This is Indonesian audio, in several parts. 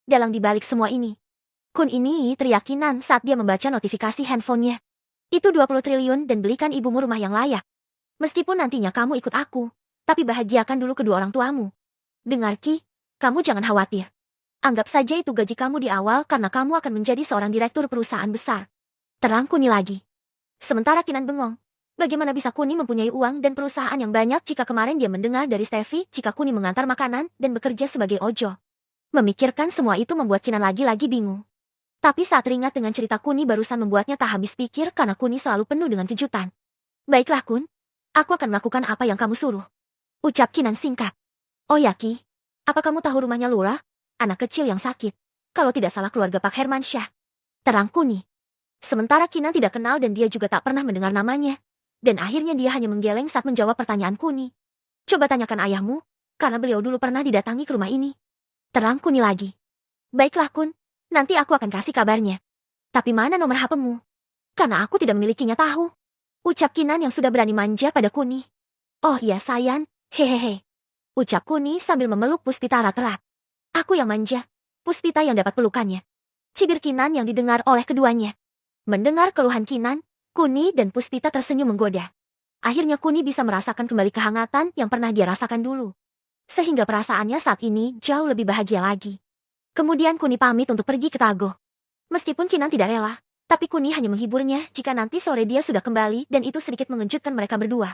dalang di balik semua ini. Kun ini teriak Kinan saat dia membaca notifikasi handphonenya. Itu 20 triliun dan belikan ibumu rumah yang layak. Meskipun nantinya kamu ikut aku, tapi bahagiakan dulu kedua orang tuamu. Dengar Ki, kamu jangan khawatir. Anggap saja itu gaji kamu di awal karena kamu akan menjadi seorang direktur perusahaan besar. Terang Kuni lagi. Sementara Kinan bengong. Bagaimana bisa Kuni mempunyai uang dan perusahaan yang banyak jika kemarin dia mendengar dari Steffi jika Kuni mengantar makanan dan bekerja sebagai ojo. Memikirkan semua itu membuat Kinan lagi-lagi bingung. Tapi saat teringat dengan cerita Kuni barusan membuatnya tak habis pikir karena Kuni selalu penuh dengan kejutan. Baiklah Kun, aku akan melakukan apa yang kamu suruh. Ucap Kinan singkat. Oh ya Ki, apa kamu tahu rumahnya Lurah? Anak kecil yang sakit. Kalau tidak salah keluarga Pak Hermansyah. Terang Kuni. Sementara Kinan tidak kenal dan dia juga tak pernah mendengar namanya. Dan akhirnya dia hanya menggeleng saat menjawab pertanyaan Kuni. Coba tanyakan ayahmu, karena beliau dulu pernah didatangi ke rumah ini. Terang Kuni lagi. Baiklah Kun, nanti aku akan kasih kabarnya. Tapi mana nomor HP-mu? Karena aku tidak memilikinya tahu. Ucap Kinan yang sudah berani manja pada Kuni. Oh iya sayang, hehehe. Ucap Kuni sambil memeluk Puspita erat-erat. Aku yang manja, Puspita yang dapat pelukannya. Cibir Kinan yang didengar oleh keduanya. Mendengar keluhan Kinan, Kuni dan Puspita tersenyum menggoda. Akhirnya Kuni bisa merasakan kembali kehangatan yang pernah dia rasakan dulu. Sehingga perasaannya saat ini jauh lebih bahagia lagi. Kemudian Kuni pamit untuk pergi ke Tago. Meskipun Kinan tidak rela, tapi Kuni hanya menghiburnya jika nanti sore dia sudah kembali dan itu sedikit mengejutkan mereka berdua.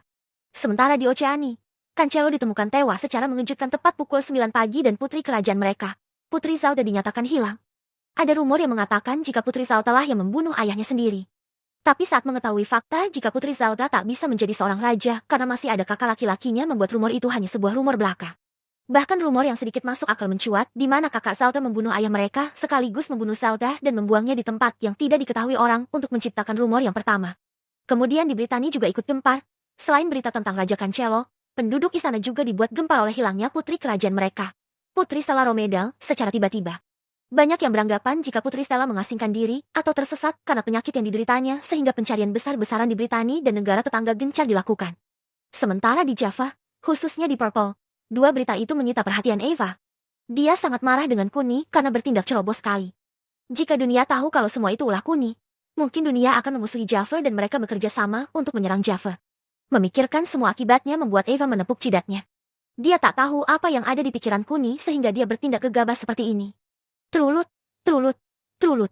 Sementara di Oceani, Cancelo ditemukan tewas secara mengejutkan tepat pukul 9 pagi dan putri kerajaan mereka, Putri Zauda dinyatakan hilang. Ada rumor yang mengatakan jika Putri Zauda lah yang membunuh ayahnya sendiri. Tapi saat mengetahui fakta jika Putri Zauda tak bisa menjadi seorang raja karena masih ada kakak laki-lakinya membuat rumor itu hanya sebuah rumor belaka. Bahkan rumor yang sedikit masuk akal mencuat di mana kakak Zauda membunuh ayah mereka sekaligus membunuh Zauda dan membuangnya di tempat yang tidak diketahui orang untuk menciptakan rumor yang pertama. Kemudian di Britania juga ikut gempar. Selain berita tentang Raja Cancelo, penduduk istana juga dibuat gempar oleh hilangnya putri kerajaan mereka, Putri Stella Romedal, secara tiba-tiba. Banyak yang beranggapan jika Putri Stella mengasingkan diri atau tersesat karena penyakit yang dideritanya sehingga pencarian besar-besaran di Britania dan negara tetangga gencar dilakukan. Sementara di Java, khususnya di Purple, dua berita itu menyita perhatian Eva. Dia sangat marah dengan Kuni karena bertindak ceroboh sekali. Jika dunia tahu kalau semua itu ulah Kuni, mungkin dunia akan memusuhi Java dan mereka bekerja sama untuk menyerang Java. Memikirkan semua akibatnya membuat Eva menepuk jidatnya. Dia tak tahu apa yang ada di pikiran Kuni sehingga dia bertindak gegabah seperti ini. Trulut, trulut, trulut.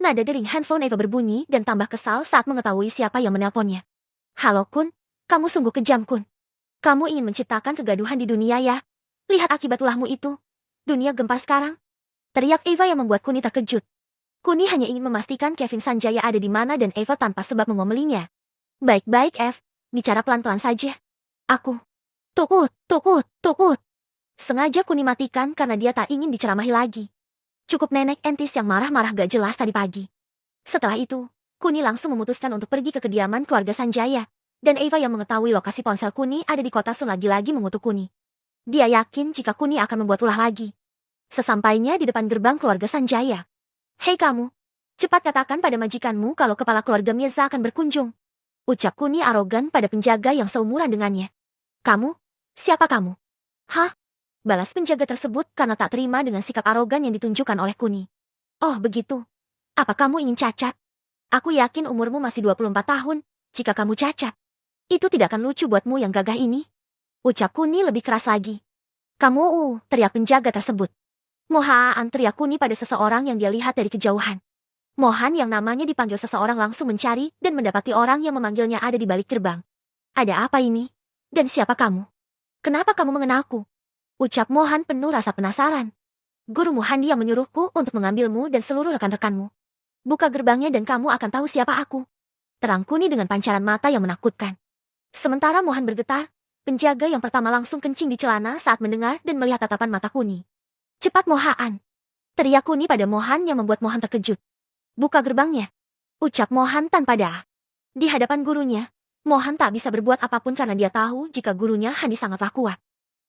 Nada dering handphone Eva berbunyi dan tambah kesal saat mengetahui siapa yang menelponnya. Halo Kun, kamu sungguh kejam Kun. Kamu ingin menciptakan kegaduhan di dunia ya? Lihat akibat ulahmu itu. Dunia gempar sekarang. Teriak Eva yang membuat Kuni terkejut. Kuni hanya ingin memastikan Kevin Sanjaya ada di mana dan Eva tanpa sebab mengomelinya. Baik-baik Eve, bicara pelan-pelan saja. Aku. Tukut, tukut, tukut. Sengaja Kuni matikan karena dia tak ingin diceramahi lagi. Cukup nenek entis yang marah-marah gak jelas tadi pagi. Setelah itu, Kuni langsung memutuskan untuk pergi ke kediaman keluarga Sanjaya. Dan Eva yang mengetahui lokasi ponsel Kuni ada di kota Sun lagi-lagi mengutuk Kuni. Dia yakin jika Kuni akan membuat ulah lagi. Sesampainya di depan gerbang keluarga Sanjaya. Hei kamu, cepat katakan pada majikanmu kalau kepala keluarga Mirza akan berkunjung. Ucap Kuni arogan pada penjaga yang seumuran dengannya. Kamu? Siapa kamu? Hah? Balas penjaga tersebut karena tak terima dengan sikap arogan yang ditunjukkan oleh Kuni. Oh begitu. Apa kamu ingin cacat? Aku yakin umurmu masih 24 tahun, jika kamu cacat. Itu tidak akan lucu buatmu yang gagah ini. Ucap Kuni lebih keras lagi. Kamu teriak penjaga tersebut. Mohaan teriak Kuni pada seseorang yang dia lihat dari kejauhan. Mohan yang namanya dipanggil seseorang langsung mencari dan mendapati orang yang memanggilnya ada di balik gerbang. Ada apa ini? Dan siapa kamu? Kenapa kamu mengenalku? Ucap Mohan penuh rasa penasaran. Guru Muhandi yang menyuruhku untuk mengambilmu dan seluruh rekan-rekanmu. Buka gerbangnya dan kamu akan tahu siapa aku. Terang Kuni dengan pancaran mata yang menakutkan. Sementara Mohan bergetar, penjaga yang pertama langsung kencing di celana saat mendengar dan melihat tatapan mata Kuni. Cepat Mohan! Teriak Kuni pada Mohan yang membuat Mohan terkejut. Buka gerbangnya. Ucap Mohan tanpa dah. Di hadapan gurunya, Mohan tak bisa berbuat apapun karena dia tahu jika gurunya Handi sangatlah kuat.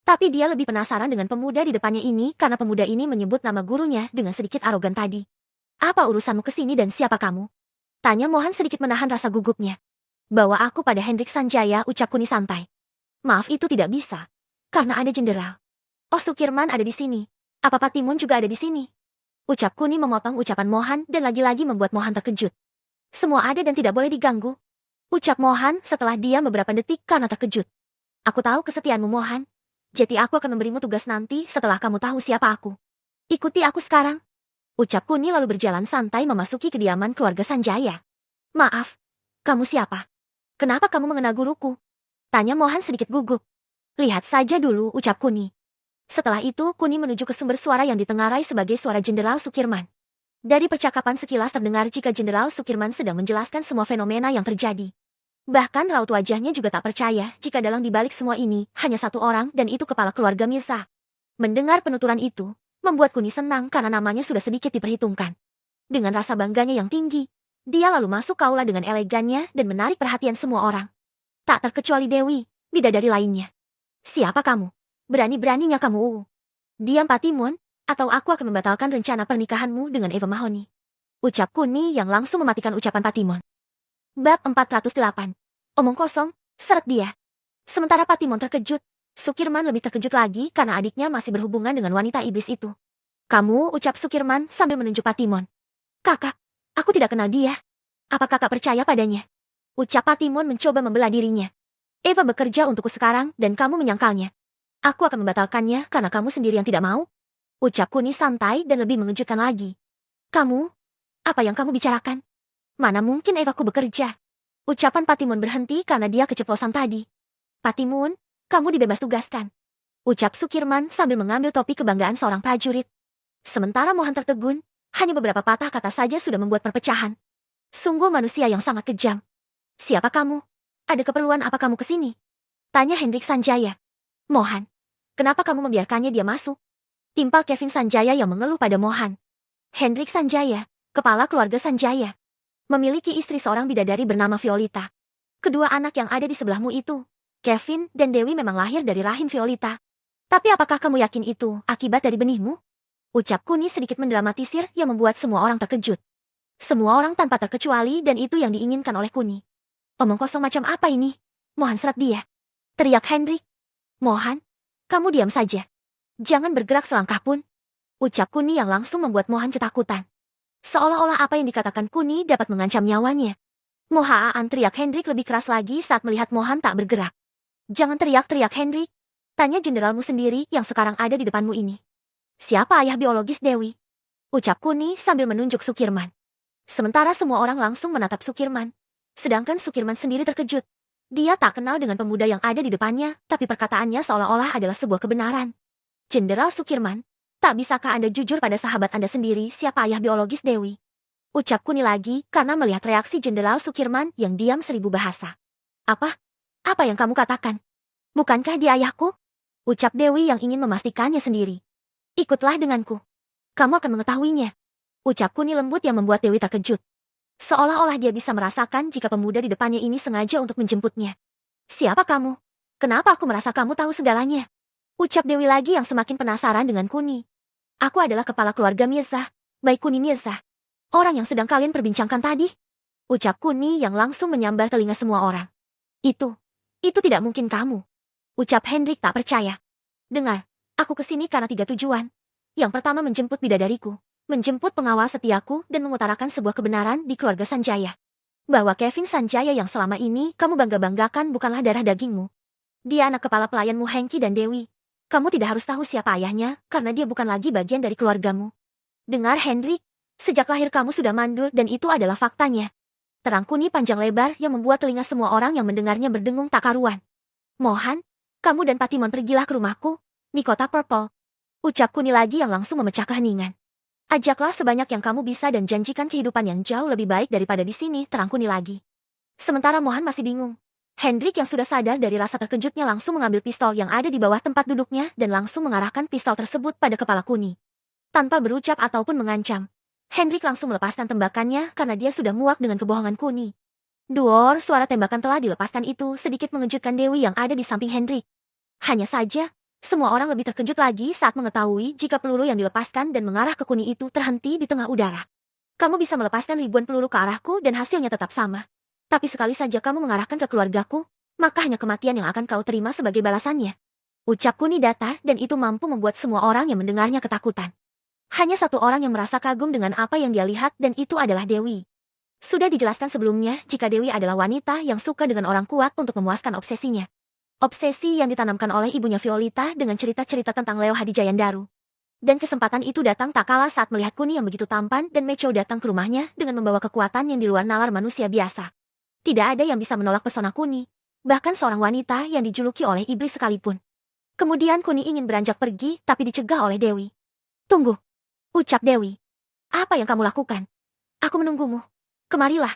Tapi dia lebih penasaran dengan pemuda di depannya ini karena pemuda ini menyebut nama gurunya dengan sedikit arogan tadi. Apa urusanmu kesini dan siapa kamu? Tanya Mohan sedikit menahan rasa gugupnya. Bawa aku pada Hendrik Sanjaya, ucap Kuni santai. Maaf itu tidak bisa. Karena ada jenderal. Oh Sukirman ada di sini. Apa Patimun juga ada di sini? Ucap Kuni memotong ucapan Mohan dan lagi-lagi membuat Mohan terkejut. Semua ada dan tidak boleh diganggu. Ucap Mohan setelah diam beberapa detik karena terkejut. Aku tahu kesetiaanmu Mohan. Jadi aku akan memberimu tugas nanti setelah kamu tahu siapa aku. Ikuti aku sekarang. Ucap Kuni lalu berjalan santai memasuki kediaman keluarga Sanjaya. Maaf, kamu siapa? Kenapa kamu mengenal guruku? Tanya Mohan sedikit gugup. Lihat saja dulu, ucap Kuni. Setelah itu Kuni menuju ke sumber suara yang ditengarai sebagai suara Jenderal Sukirman. Dari percakapan sekilas terdengar jika Jenderal Sukirman sedang menjelaskan semua fenomena yang terjadi. Bahkan raut wajahnya juga tak percaya jika dalam dibalik semua ini hanya satu orang dan itu kepala keluarga Mirza. Mendengar penuturan itu, membuat Kuni senang karena namanya sudah sedikit diperhitungkan. Dengan rasa bangganya yang tinggi, dia lalu masuk ke aula dengan elegannya dan menarik perhatian semua orang. Tak terkecuali Dewi, bidadari lainnya. Siapa kamu? Berani-beraninya kamu. Diam Patimun, atau aku akan membatalkan rencana pernikahanmu dengan Eva Mahoni. Ucap Kuni yang langsung mematikan ucapan Patimon. Bab 408. Omong kosong, seret dia. Sementara Patimon terkejut, Sukirman lebih terkejut lagi karena adiknya masih berhubungan dengan wanita iblis itu. Kamu, ucap Sukirman sambil menunjuk Patimon. Kakak, aku tidak kenal dia. Apa kakak percaya padanya? Ucap Patimon mencoba membela dirinya. Eva bekerja untukku sekarang dan kamu menyangkalnya. Aku akan membatalkannya karena kamu sendiri yang tidak mau. Ucap Kuni santai dan lebih mengejutkan lagi. Kamu? Apa yang kamu bicarakan? Mana mungkin Eva ku bekerja? Ucapan Patimon berhenti karena dia keceplosan tadi. Patimon, kamu dibebas tugaskan. Ucap Sukirman sambil mengambil topi kebanggaan seorang prajurit. Sementara Mohan tertegun, hanya beberapa patah kata saja sudah membuat perpecahan. Sungguh manusia yang sangat kejam. Siapa kamu? Ada keperluan apa kamu ke sini? Tanya Hendrik Sanjaya. Mohan, kenapa kamu membiarkannya dia masuk? Timpal Kevin Sanjaya yang mengeluh pada Mohan. Hendrik Sanjaya, kepala keluarga Sanjaya, memiliki istri seorang bidadari bernama Violita. Kedua anak yang ada di sebelahmu itu, Kevin dan Dewi memang lahir dari rahim Violita. Tapi apakah kamu yakin itu akibat dari benihmu? Ucap Kuni sedikit mendramatisir yang membuat semua orang terkejut. Semua orang tanpa terkecuali dan itu yang diinginkan oleh Kuni. Omong kosong macam apa ini? Mohan seret dia. Teriak Hendrik. Mohan, kamu diam saja. Jangan bergerak selangkah pun. Ucap Kuni yang langsung membuat Mohan ketakutan. Seolah-olah apa yang dikatakan Kuni dapat mengancam nyawanya. Mohaan, teriak Hendrik lebih keras lagi saat melihat Mohan tak bergerak. Jangan teriak-teriak Hendrik. Tanya jenderalmu sendiri yang sekarang ada di depanmu ini. Siapa ayah biologis Dewi? Ucap Kuni sambil menunjuk Sukirman. Sementara semua orang langsung menatap Sukirman. Sedangkan Sukirman sendiri terkejut. Dia tak kenal dengan pemuda yang ada di depannya, tapi perkataannya seolah-olah adalah sebuah kebenaran. Jenderal Sukirman, tak bisakah Anda jujur pada sahabat Anda sendiri siapa ayah biologis Dewi? Ucap Kuni lagi karena melihat reaksi Jenderal Sukirman yang diam 1000 bahasa. Apa? Apa yang kamu katakan? Bukankah dia ayahku? Ucap Dewi yang ingin memastikannya sendiri. Ikutlah denganku. Kamu akan mengetahuinya. Ucap Kuni lembut yang membuat Dewi terkejut. Seolah-olah dia bisa merasakan jika pemuda di depannya ini sengaja untuk menjemputnya. Siapa kamu? Kenapa aku merasa kamu tahu segalanya? Ucap Dewi lagi yang semakin penasaran dengan Kuni. Aku adalah kepala keluarga Mirza, baik Kuni Mirza. Orang yang sedang kalian perbincangkan tadi. Ucap Kuni yang langsung menyambar telinga semua orang. Itu tidak mungkin kamu. Ucap Hendrik tak percaya. Dengar, aku kesini karena 3 tujuan. Yang pertama menjemput bidadariku, menjemput pengawal setiaku dan mengutarakan sebuah kebenaran di keluarga Sanjaya. Bahwa Kevin Sanjaya yang selama ini kamu bangga-banggakan bukanlah darah dagingmu. Dia anak kepala pelayanmu Hengki dan Dewi. Kamu tidak harus tahu siapa ayahnya, karena dia bukan lagi bagian dari keluargamu. Dengar Hendrik, sejak lahir kamu sudah mandul dan itu adalah faktanya. Terang Kuni panjang lebar yang membuat telinga semua orang yang mendengarnya berdengung tak karuan. Mohan, kamu dan Patimon pergilah ke rumahku, di kota Purple. Ucap Kuni lagi yang langsung memecah keheningan. Ajaklah sebanyak yang kamu bisa dan janjikan kehidupan yang jauh lebih baik daripada di sini, terang Kuni lagi. Sementara Mohan masih bingung. Hendrik yang sudah sadar dari rasa terkejutnya langsung mengambil pistol yang ada di bawah tempat duduknya dan langsung mengarahkan pistol tersebut pada kepala Kuni. Tanpa berucap ataupun mengancam, Hendrik langsung melepaskan tembakannya karena dia sudah muak dengan kebohongan Kuni. Duor, suara tembakan telah dilepaskan itu sedikit mengejutkan Dewi yang ada di samping Hendrik. Hanya saja, semua orang lebih terkejut lagi saat mengetahui jika peluru yang dilepaskan dan mengarah ke Kuni itu terhenti di tengah udara. Kamu bisa melepaskan ribuan peluru ke arahku dan hasilnya tetap sama. Tapi sekali saja kamu mengarahkan ke keluargaku, maka hanya kematian yang akan kau terima sebagai balasannya. Ucap Kuni datar dan itu mampu membuat semua orang yang mendengarnya ketakutan. Hanya satu orang yang merasa kagum dengan apa yang dia lihat dan itu adalah Dewi. Sudah dijelaskan sebelumnya jika Dewi adalah wanita yang suka dengan orang kuat untuk memuaskan obsesinya. Obsesi yang ditanamkan oleh ibunya Violeta dengan cerita-cerita tentang Leo Hadijayandaru. Dan kesempatan itu datang tak kalah saat melihat Kuni yang begitu tampan dan Mecho datang ke rumahnya dengan membawa kekuatan yang di luar nalar manusia biasa. Tidak ada yang bisa menolak pesona Kuni, bahkan seorang wanita yang dijuluki oleh iblis sekalipun. Kemudian Kuni ingin beranjak pergi tapi dicegah oleh Dewi. Tunggu, ucap Dewi. Apa yang kamu lakukan? Aku menunggumu. Kemarilah.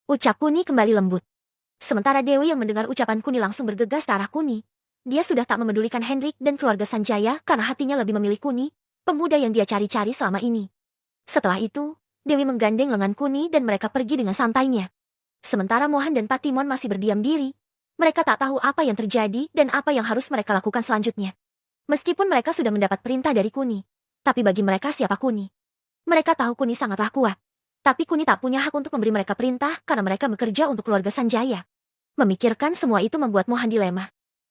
Ucap Kuni kembali lembut. Sementara Dewi yang mendengar ucapan Kuni langsung bergegas ke arah Kuni. Dia sudah tak memedulikan Hendrik dan keluarga Sanjaya karena hatinya lebih memilih Kuni, pemuda yang dia cari-cari selama ini. Setelah itu, Dewi menggandeng lengan Kuni dan mereka pergi dengan santainya. Sementara Mohan dan Patimon masih berdiam diri, mereka tak tahu apa yang terjadi dan apa yang harus mereka lakukan selanjutnya. Meskipun mereka sudah mendapat perintah dari Kuni, tapi bagi mereka siapa Kuni? Mereka tahu Kuni sangatlah kuat. Tapi Kuni tak punya hak untuk memberi mereka perintah karena mereka bekerja untuk keluarga Sanjaya. Memikirkan semua itu membuat Mohan dilema.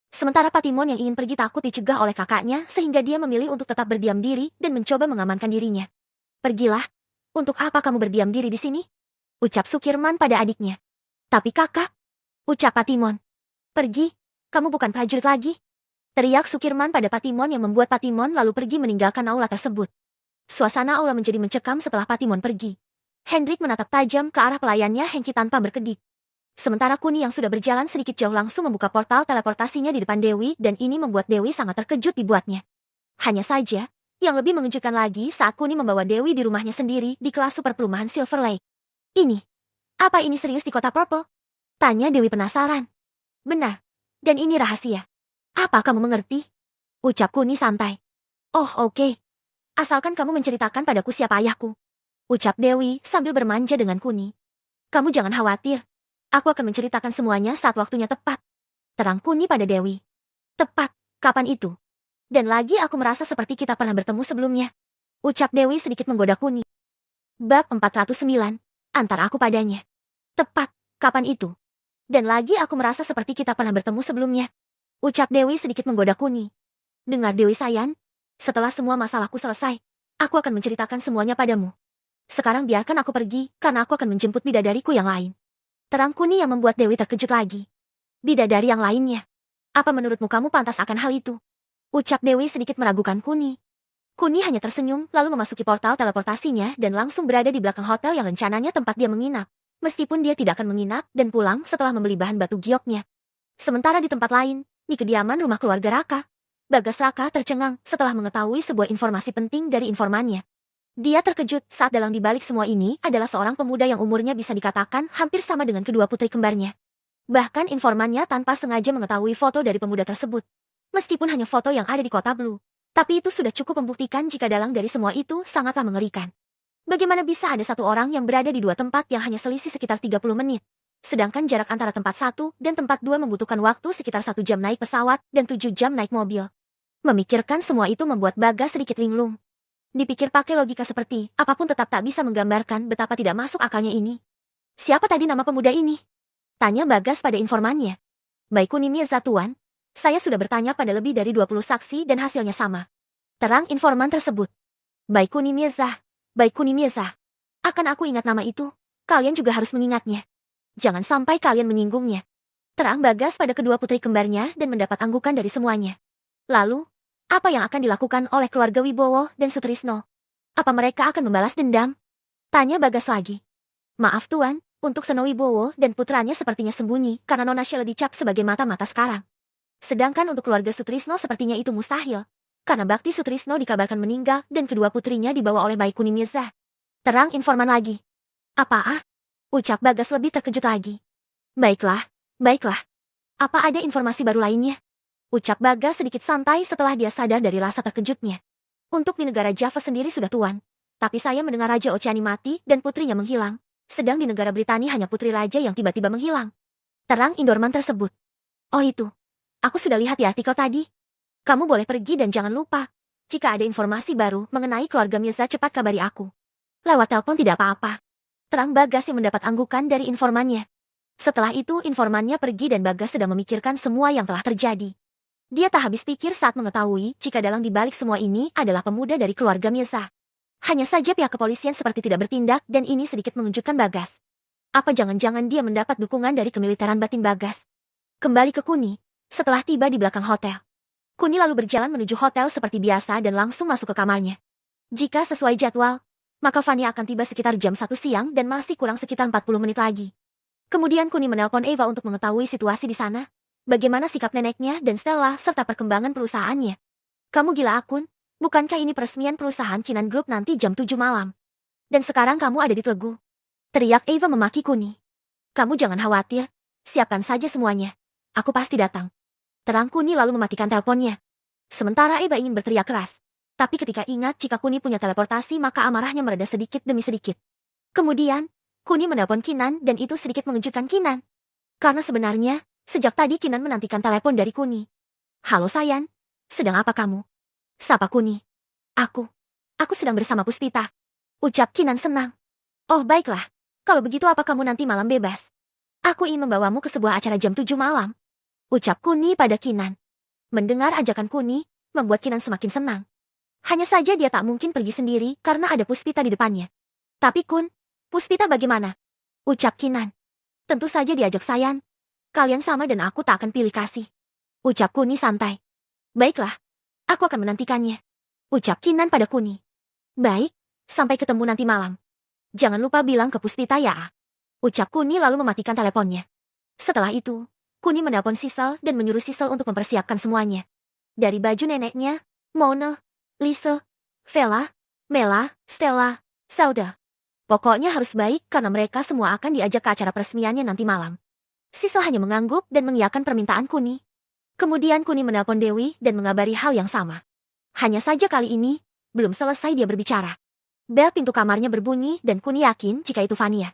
Sementara Patimon yang ingin pergi takut dicegah oleh kakaknya sehingga dia memilih untuk tetap berdiam diri dan mencoba mengamankan dirinya. Pergilah. Untuk apa kamu berdiam diri di sini? Ucap Sukirman pada adiknya. Tapi kakak. Ucap Patimon. Pergi. Kamu bukan prajurit lagi. Teriak Sukirman pada Patimon yang membuat Patimon lalu pergi meninggalkan aula tersebut. Suasana aula menjadi mencekam setelah Patimon pergi. Hendrik menatap tajam ke arah pelayannya Hengki tanpa berkedip. Sementara Kuni yang sudah berjalan sedikit jauh langsung membuka portal teleportasinya di depan Dewi dan ini membuat Dewi sangat terkejut dibuatnya. Hanya saja, yang lebih mengejutkan lagi saat Kuni membawa Dewi di rumahnya sendiri di kelas super perumahan Silver Lake. Ini, apa ini serius di kota Purple? Tanya Dewi penasaran. Benar, dan ini rahasia. Apa kamu mengerti? Ucap Kuni santai. Oh oke. Asalkan kamu menceritakan padaku siapa ayahku. Ucap Dewi sambil bermanja dengan Kuni. Kamu jangan khawatir. Aku akan menceritakan semuanya saat waktunya tepat. Terang Kuni pada Dewi. Tepat, kapan itu? Dan lagi aku merasa seperti kita pernah bertemu sebelumnya. Ucap Dewi sedikit menggoda Kuni. Bab 409, antara aku padanya. Tepat, kapan itu? Dan lagi aku merasa seperti kita pernah bertemu sebelumnya. Ucap Dewi sedikit menggoda Kuni. Dengar Dewi Sayan, setelah semua masalahku selesai, aku akan menceritakan semuanya padamu. Sekarang biarkan aku pergi, karena aku akan menjemput bidadariku yang lain. Terang Kuni yang membuat Dewi terkejut lagi. Bidadari yang lainnya. Apa menurutmu kamu pantas akan hal itu? Ucap Dewi sedikit meragukan Kuni. Kuni hanya tersenyum lalu memasuki portal teleportasinya dan langsung berada di belakang hotel yang rencananya tempat dia menginap. Meskipun dia tidak akan menginap dan pulang setelah membeli bahan batu gioknya. Sementara di tempat lain, di kediaman rumah keluarga Raka, Bagas Raka tercengang setelah mengetahui sebuah informasi penting dari informannya. Dia terkejut saat dalang dibalik semua ini adalah seorang pemuda yang umurnya bisa dikatakan hampir sama dengan kedua putri kembarnya. Bahkan informannya tanpa sengaja mengetahui foto dari pemuda tersebut. Meskipun hanya foto yang ada di kota Blue, tapi itu sudah cukup membuktikan jika dalang dari semua itu sangatlah mengerikan. Bagaimana bisa ada satu orang yang berada di dua tempat yang hanya selisih sekitar 30 menit? Sedangkan jarak antara tempat 1 dan tempat 2 membutuhkan waktu sekitar 1 jam naik pesawat dan 7 jam naik mobil. Memikirkan semua itu membuat Bagas sedikit linglung. Dipikir pakai logika seperti, apapun tetap tak bisa menggambarkan betapa tidak masuk akalnya ini. Siapa tadi nama pemuda ini? Tanya Bagas pada informannya. Baik Kuni Mirza Tuan, saya sudah bertanya pada lebih dari 20 saksi dan hasilnya sama. Terang informan tersebut. Baik Kuni Mirza, baik Kuni Mirza. Akan aku ingat nama itu, kalian juga harus mengingatnya. Jangan sampai kalian menyinggungnya. Terang Bagas pada kedua putri kembarnya dan mendapat anggukan dari semuanya. Lalu, apa yang akan dilakukan oleh keluarga Wibowo dan Sutrisno? Apa mereka akan membalas dendam? Tanya Bagas lagi. Maaf Tuan, untuk Seno Wibowo dan putranya sepertinya sembunyi karena Nona Sheila dicap sebagai mata-mata sekarang. Sedangkan untuk keluarga Sutrisno sepertinya itu mustahil. Karena Bakti Sutrisno dikabarkan meninggal dan kedua putrinya dibawa oleh Baikuni Mirza. Terang informan lagi. Apa? Ucap Bagas lebih terkejut lagi. Baiklah, baiklah. Apa ada informasi baru lainnya? Ucap Bagas sedikit santai setelah dia sadar dari rasa terkejutnya. Untuk di negara Java sendiri sudah Tuan. Tapi saya mendengar Raja Oceani mati dan putrinya menghilang. Sedang di negara Britania hanya putri raja yang tiba-tiba menghilang. Terang Indorman tersebut. Oh itu. Aku sudah lihat di artikel tadi. Kamu boleh pergi dan jangan lupa. Jika ada informasi baru mengenai keluarga Mirza cepat kabari aku. Lewat telepon tidak apa-apa. Terang Bagas yang mendapat anggukan dari informannya. Setelah itu informannya pergi dan Bagas sedang memikirkan semua yang telah terjadi. Dia tak habis pikir saat mengetahui jika dalang dibalik semua ini adalah pemuda dari keluarga Mirza. Hanya saja pihak kepolisian seperti tidak bertindak dan ini sedikit mengejutkan Bagas. Apa jangan-jangan dia mendapat dukungan dari kemiliteran batin Bagas? Kembali ke Kuni, setelah tiba di belakang hotel. Kuni lalu berjalan menuju hotel seperti biasa dan langsung masuk ke kamarnya. Jika sesuai jadwal, maka Fania akan tiba sekitar jam 1 siang dan masih kurang sekitar 40 menit lagi. Kemudian Kuni menelpon Eva untuk mengetahui situasi di sana, bagaimana sikap neneknya dan Stella serta perkembangan perusahaannya. Kamu gila Akun? Bukankah ini peresmian perusahaan Kinan Group nanti jam 7 malam? Dan sekarang kamu ada di Telegu. Teriak Eva memaki Kuni. Kamu jangan khawatir, siapkan saja semuanya. Aku pasti datang. Terang Kuni lalu mematikan teleponnya. Sementara Eva ingin berteriak keras. Tapi ketika ingat jika Kuni punya teleportasi maka amarahnya mereda sedikit demi sedikit. Kemudian, Kuni menelpon Kinan dan itu sedikit mengejutkan Kinan. Karena sebenarnya, sejak tadi Kinan menantikan telepon dari Kuni. Halo Sayan, sedang apa kamu? Sapa Kuni. Aku sedang bersama Puspita. Ucap Kinan senang. Oh baiklah, kalau begitu apa kamu nanti malam bebas? Aku ingin membawamu ke sebuah acara jam 7 malam. Ucap Kuni pada Kinan. Mendengar ajakan Kuni, membuat Kinan semakin senang. Hanya saja dia tak mungkin pergi sendiri karena ada Puspita di depannya. Tapi Kun, Puspita bagaimana? Ucap Kinan. Tentu saja diajak Sayan. Kalian sama dan aku tak akan pilih kasih. Ucap Kuni santai. Baiklah. Aku akan menantikannya. Ucap Kinan pada Kuni. Baik, sampai ketemu nanti malam. Jangan lupa bilang ke Puspita ya. Ucap Kuni lalu mematikan teleponnya. Setelah itu, Kuni menelpon Sisel dan menyuruh Sisel untuk mempersiapkan semuanya. Dari baju neneknya, Mona, Lise, Vela, Mela, Stella, Sauda. Pokoknya harus baik karena mereka semua akan diajak ke acara peresmiannya nanti malam. Sisel hanya mengangguk dan mengiyakan permintaan Kuni. Kemudian Kuni menelpon Dewi dan mengabari hal yang sama. Hanya saja kali ini, belum selesai dia berbicara. Bel pintu kamarnya berbunyi dan Kuni yakin jika itu Fania.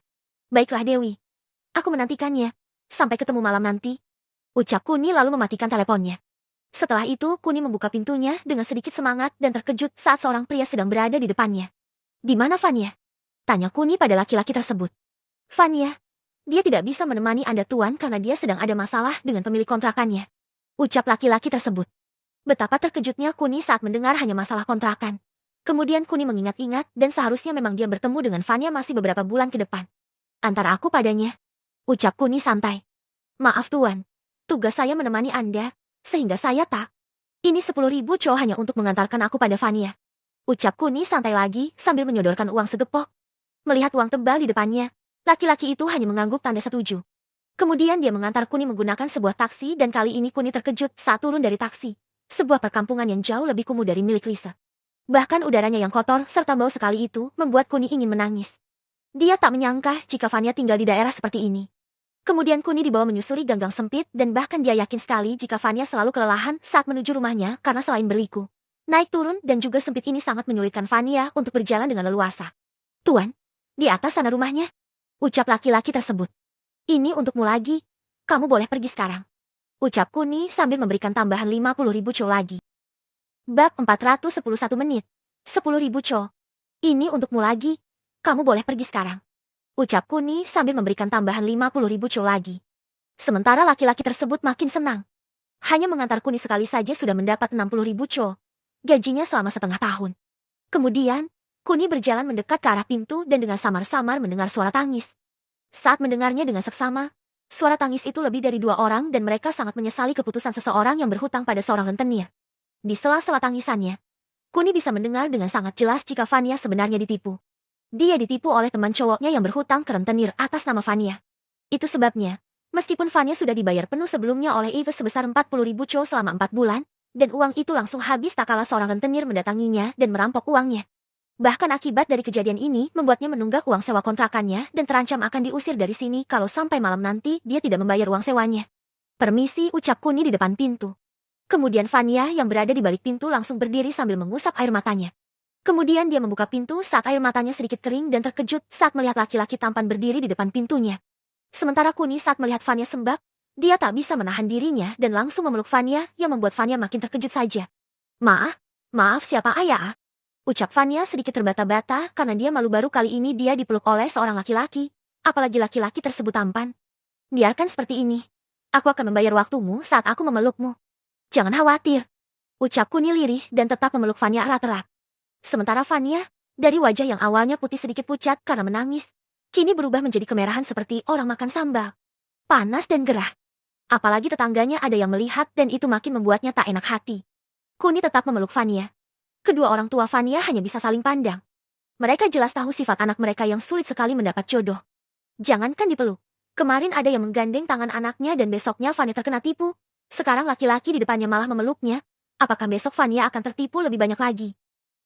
Baiklah Dewi. Aku menantikannya. Sampai ketemu malam nanti. Ucap Kuni lalu mematikan teleponnya. Setelah itu Kuni membuka pintunya dengan sedikit semangat dan terkejut saat seorang pria sedang berada di depannya. Di mana Fania? Tanya Kuni pada laki-laki tersebut. Fania, dia tidak bisa menemani Anda Tuan karena dia sedang ada masalah dengan pemilik kontrakannya. Ucap laki-laki tersebut. Betapa terkejutnya Kuni saat mendengar hanya masalah kontrakan. Kemudian Kuni mengingat-ingat dan seharusnya memang dia bertemu dengan Fania masih beberapa bulan ke depan. Antara aku padanya. Ucap Kuni santai. Maaf Tuan, tugas saya menemani Anda, sehingga saya tak. Ini 10.000 co hanya untuk mengantarkan aku pada Fania. Ucap Kuni santai lagi sambil menyodorkan uang segepok. Melihat uang tebal di depannya, laki-laki itu hanya mengangguk tanda setuju. Kemudian dia mengantar Kuni menggunakan sebuah taksi dan kali ini Kuni terkejut saat turun dari taksi. Sebuah perkampungan yang jauh lebih kumuh dari milik Lisa. Bahkan udaranya yang kotor serta bau sekali itu membuat Kuni ingin menangis. Dia tak menyangka jika Fania tinggal di daerah seperti ini. Kemudian Kuni dibawa menyusuri ganggang sempit dan bahkan dia yakin sekali jika Fania selalu kelelahan saat menuju rumahnya karena selain berliku, naik turun dan juga sempit ini sangat menyulitkan Fania untuk berjalan dengan leluasa. Tuan, di atas sana rumahnya. Ucap laki-laki tersebut. Ini untukmu lagi, kamu boleh pergi sekarang. Ucap Kuni sambil memberikan tambahan 50.000 co lagi. Bab 411 menit. 10.000 co. Ini untukmu lagi, kamu boleh pergi sekarang. Ucap Kuni sambil memberikan tambahan 50.000 co lagi. Sementara laki-laki tersebut makin senang. Hanya mengantar Kuni sekali saja sudah mendapat 60.000 co. Gajinya selama setengah tahun. Kemudian, Kuni berjalan mendekat ke arah pintu dan dengan samar-samar mendengar suara tangis. Saat mendengarnya dengan seksama, suara tangis itu lebih dari 2 orang dan mereka sangat menyesali keputusan seseorang yang berhutang pada seorang rentenir. Di sela-sela tangisannya, Kuni bisa mendengar dengan sangat jelas jika Fania sebenarnya ditipu. Dia ditipu oleh teman cowoknya yang berhutang ke rentenir atas nama Fania. Itu sebabnya, meskipun Fania sudah dibayar penuh sebelumnya oleh Eve sebesar 40.000 co selama 4 bulan, dan uang itu langsung habis tak kala seorang rentenir mendatanginya dan merampok uangnya. Bahkan akibat dari kejadian ini membuatnya menunggak uang sewa kontrakannya dan terancam akan diusir dari sini kalau sampai malam nanti dia tidak membayar uang sewanya. Permisi, ucap Kuni di depan pintu. Kemudian Fania yang berada di balik pintu langsung berdiri sambil mengusap air matanya. Kemudian dia membuka pintu saat air matanya sedikit kering dan terkejut saat melihat laki-laki tampan berdiri di depan pintunya. Sementara Kuni saat melihat Fania sembab, dia tak bisa menahan dirinya dan langsung memeluk Fania yang membuat Fania makin terkejut saja. Maaf siapa ayah? Ucap Fania sedikit terbata-bata karena dia malu baru kali ini dia dipeluk oleh seorang laki-laki, apalagi laki-laki tersebut tampan. Biarkan seperti ini. Aku akan membayar waktumu saat aku memelukmu. Jangan khawatir. Ucap Kuni lirih dan tetap memeluk Fania erat-erat. Sementara Fania, Dari wajah yang awalnya putih sedikit pucat karena menangis, kini berubah menjadi kemerahan seperti orang makan sambal. Panas dan gerah. Apalagi tetangganya ada yang melihat dan itu makin membuatnya tak enak hati. Kuni tetap memeluk Fania. Kedua orang tua Fania hanya bisa saling pandang. Mereka jelas tahu sifat anak mereka yang sulit sekali mendapat jodoh. Jangankan dipeluk. Kemarin ada yang menggandeng tangan anaknya dan besoknya Fania terkena tipu. Sekarang laki-laki di depannya malah memeluknya. Apakah besok Fania akan tertipu lebih banyak lagi?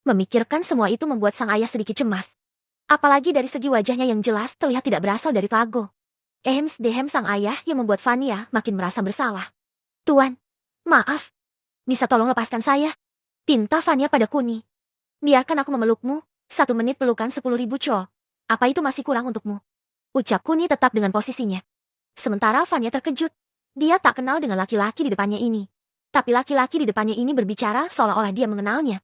Memikirkan semua itu membuat sang ayah sedikit cemas. Apalagi dari segi wajahnya yang jelas terlihat tidak berasal dari Tlago. Dehem sang ayah yang membuat Fania makin merasa bersalah. Tuan, maaf. Bisa tolong lepaskan saya? Pinta Fania pada Kuni. Biarkan aku memelukmu, 1 menit pelukan 10.000 cho. Apa itu masih kurang untukmu? Ucap Kuni tetap dengan posisinya. Sementara Fania terkejut. Dia tak kenal dengan laki-laki di depannya ini. Tapi laki-laki di depannya ini berbicara seolah-olah dia mengenalnya.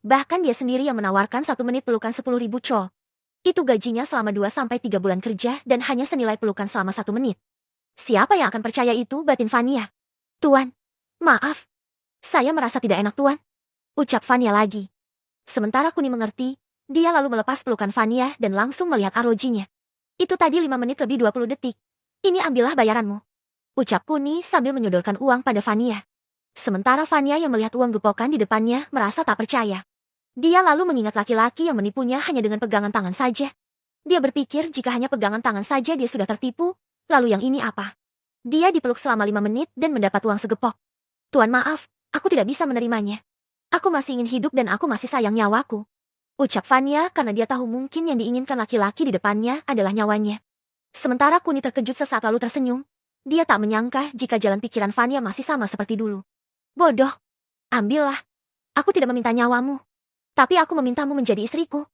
Bahkan dia sendiri yang menawarkan 1 menit pelukan 10.000 cho. Itu gajinya selama 2-3 bulan kerja dan hanya senilai pelukan selama 1 menit. Siapa yang akan percaya itu, batin Fania? Tuan, maaf. Saya merasa tidak enak, Tuan. Ucap Fania lagi. Sementara Kuni mengerti, dia lalu melepas pelukan Fania dan langsung melihat arlojinya. Itu tadi 5 menit lebih 20 detik. Ini ambillah bayaranmu. Ucap Kuni sambil menyodorkan uang pada Fania. Sementara Fania yang melihat uang gepokan di depannya merasa tak percaya. Dia lalu mengingat laki-laki yang menipunya hanya dengan pegangan tangan saja. Dia berpikir jika hanya pegangan tangan saja dia sudah tertipu, lalu yang ini apa? Dia dipeluk selama 5 menit dan mendapat uang segepok. Tuan maaf, aku tidak bisa menerimanya. Aku masih ingin hidup dan aku masih sayang nyawaku. Ucap Fania karena dia tahu mungkin yang diinginkan laki-laki di depannya adalah nyawanya. Sementara Kuni terkejut sesaat lalu tersenyum. Dia tak menyangka jika jalan pikiran Fania masih sama seperti dulu. Bodoh. Ambillah. Aku tidak meminta nyawamu. Tapi aku memintamu menjadi istriku.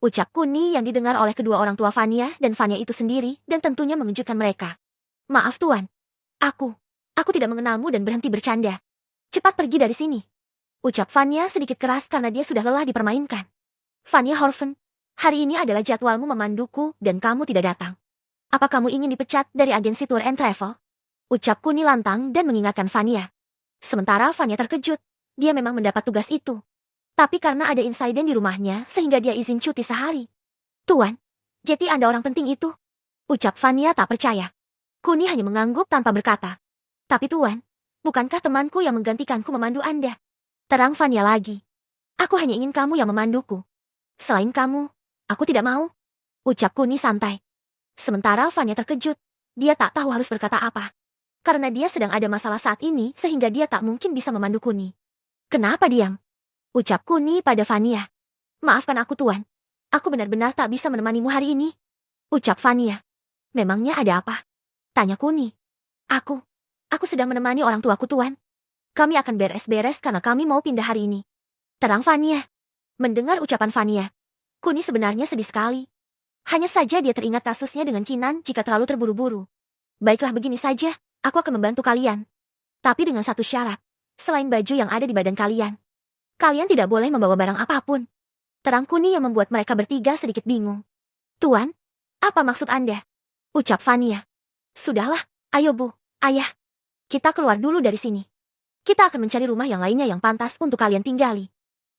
Ucap Kuni yang didengar oleh kedua orang tua Fania dan Fania itu sendiri dan tentunya mengejutkan mereka. Maaf Tuan. Aku tidak mengenalmu dan berhenti bercanda. Cepat pergi dari sini. Ucap Fania sedikit keras karena dia sudah lelah dipermainkan. Fania Horven, hari ini adalah jadwalmu memanduku dan kamu tidak datang. Apa kamu ingin dipecat dari agensi tour and travel? Ucap Kuni lantang dan mengingatkan Fania. Sementara Fania terkejut, dia memang mendapat tugas itu. Tapi karena ada insiden di rumahnya sehingga dia izin cuti sehari. Tuan, jadi Anda orang penting itu? Ucap Fania tak percaya. Kuni hanya mengangguk tanpa berkata. Tapi Tuan, bukankah temanku yang menggantikanku memandu Anda? Terang Fania lagi. Aku hanya ingin kamu yang memanduku. Selain kamu, aku tidak mau. Ucap Kuni santai. Sementara Fania terkejut. Dia tak tahu harus berkata apa. Karena dia sedang ada masalah saat ini sehingga dia tak mungkin bisa memandu Kuni. Kenapa diam? Ucap Kuni pada Fania. Maafkan aku Tuan. Aku benar-benar tak bisa menemanimu hari ini. Ucap Fania. Memangnya ada apa? Tanya Kuni. Aku sedang menemani orang tuaku Tuan. Kami akan beres-beres karena kami mau pindah hari ini. Terang Fania. Mendengar ucapan Fania, Kuni sebenarnya sedih sekali. Hanya saja dia teringat kasusnya dengan Kinan jika terlalu terburu-buru. Baiklah begini saja, aku akan membantu kalian. Tapi dengan satu syarat, selain baju yang ada di badan kalian. Kalian tidak boleh membawa barang apapun. Terang Kuni yang membuat mereka bertiga sedikit bingung. Tuan, apa maksud Anda? Ucap Fania. Sudahlah, ayo Bu, Ayah. Kita keluar dulu dari sini. Kita akan mencari rumah yang lainnya yang pantas untuk kalian tinggali.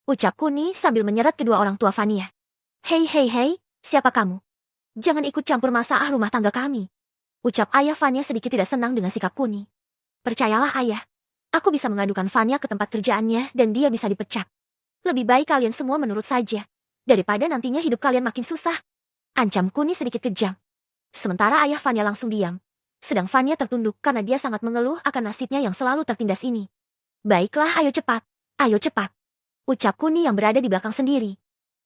Ucap Kuni sambil menyeret kedua orang tua Fania. Hei, siapa kamu? Jangan ikut campur masalah rumah tangga kami. Ucap ayah Fania sedikit tidak senang dengan sikap Kuni. Percayalah ayah, aku bisa mengadukan Fania ke tempat kerjaannya dan dia bisa dipecat. Lebih baik kalian semua menurut saja, daripada nantinya hidup kalian makin susah. Ancam Kuni sedikit kejam. Sementara ayah Fania langsung diam. Sedang Fania tertunduk karena dia sangat mengeluh akan nasibnya yang selalu tertindas ini. Baiklah, ayo cepat. Ucap Kuni yang berada di belakang sendiri.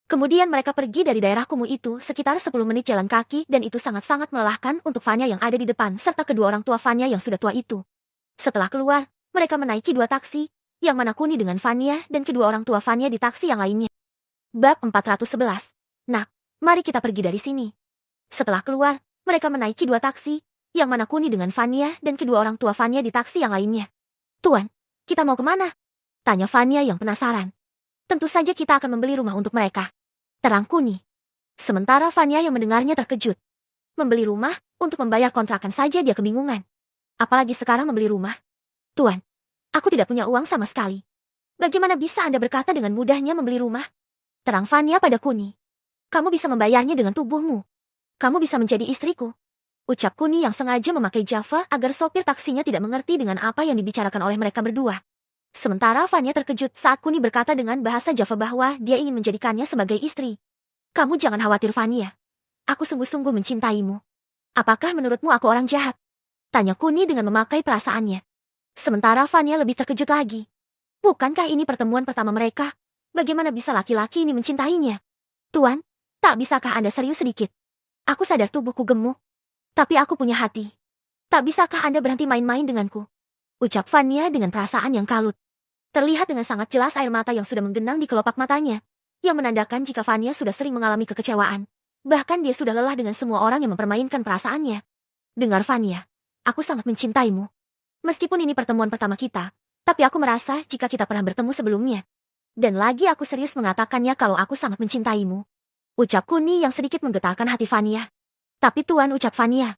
Kemudian mereka pergi dari daerah kumuh itu sekitar 10 menit jalan kaki dan itu sangat-sangat melelahkan untuk Fania yang ada di depan serta kedua orang tua Fania yang sudah tua itu. Setelah keluar, mereka menaiki 2 taksi, yang mana Kuni dengan Fania dan kedua orang tua Fania di taksi yang lainnya. Bab 411. Nak, mari kita pergi dari sini. Setelah keluar, mereka menaiki 2 taksi, yang mana Kuni dengan Fania dan kedua orang tua Fania di taksi yang lainnya. Tuan, kita mau kemana? Tanya Fania yang penasaran. Tentu saja kita akan membeli rumah untuk mereka. Terang Kuni. Sementara Fania yang mendengarnya terkejut. Membeli rumah, untuk membayar kontrakan saja dia kebingungan. Apalagi sekarang membeli rumah. Tuan, aku tidak punya uang sama sekali. Bagaimana bisa Anda berkata dengan mudahnya membeli rumah? Terang Fania pada Kuni. Kamu bisa membayarnya dengan tubuhmu. Kamu bisa menjadi istriku. Ucap Kuni yang sengaja memakai Java agar sopir taksinya tidak mengerti dengan apa yang dibicarakan oleh mereka berdua. Sementara Vanya terkejut saat Kuni berkata dengan bahasa Java bahwa dia ingin menjadikannya sebagai istri. Kamu jangan khawatir Vanya. Aku sungguh-sungguh mencintaimu. Apakah menurutmu aku orang jahat? Tanya Kuni dengan memakai perasaannya. Sementara Vanya lebih terkejut lagi. Bukankah ini pertemuan pertama mereka? Bagaimana bisa laki-laki ini mencintainya? Tuan, tak bisakah Anda serius sedikit? Aku sadar tubuhku gemuk. Tapi aku punya hati. Tak bisakah Anda berhenti main-main denganku? Ucap Vanya dengan perasaan yang kalut. Terlihat dengan sangat jelas air mata yang sudah menggenang di kelopak matanya. Yang menandakan jika Vanya sudah sering mengalami kekecewaan. Bahkan dia sudah lelah dengan semua orang yang mempermainkan perasaannya. Dengar Vanya, aku sangat mencintaimu. Meskipun ini pertemuan pertama kita, tapi aku merasa jika kita pernah bertemu sebelumnya. Dan lagi aku serius mengatakannya kalau aku sangat mencintaimu. Ucap Kuni yang sedikit menggetarkan hati Vanya. Tapi Tuan, ucap Vanya,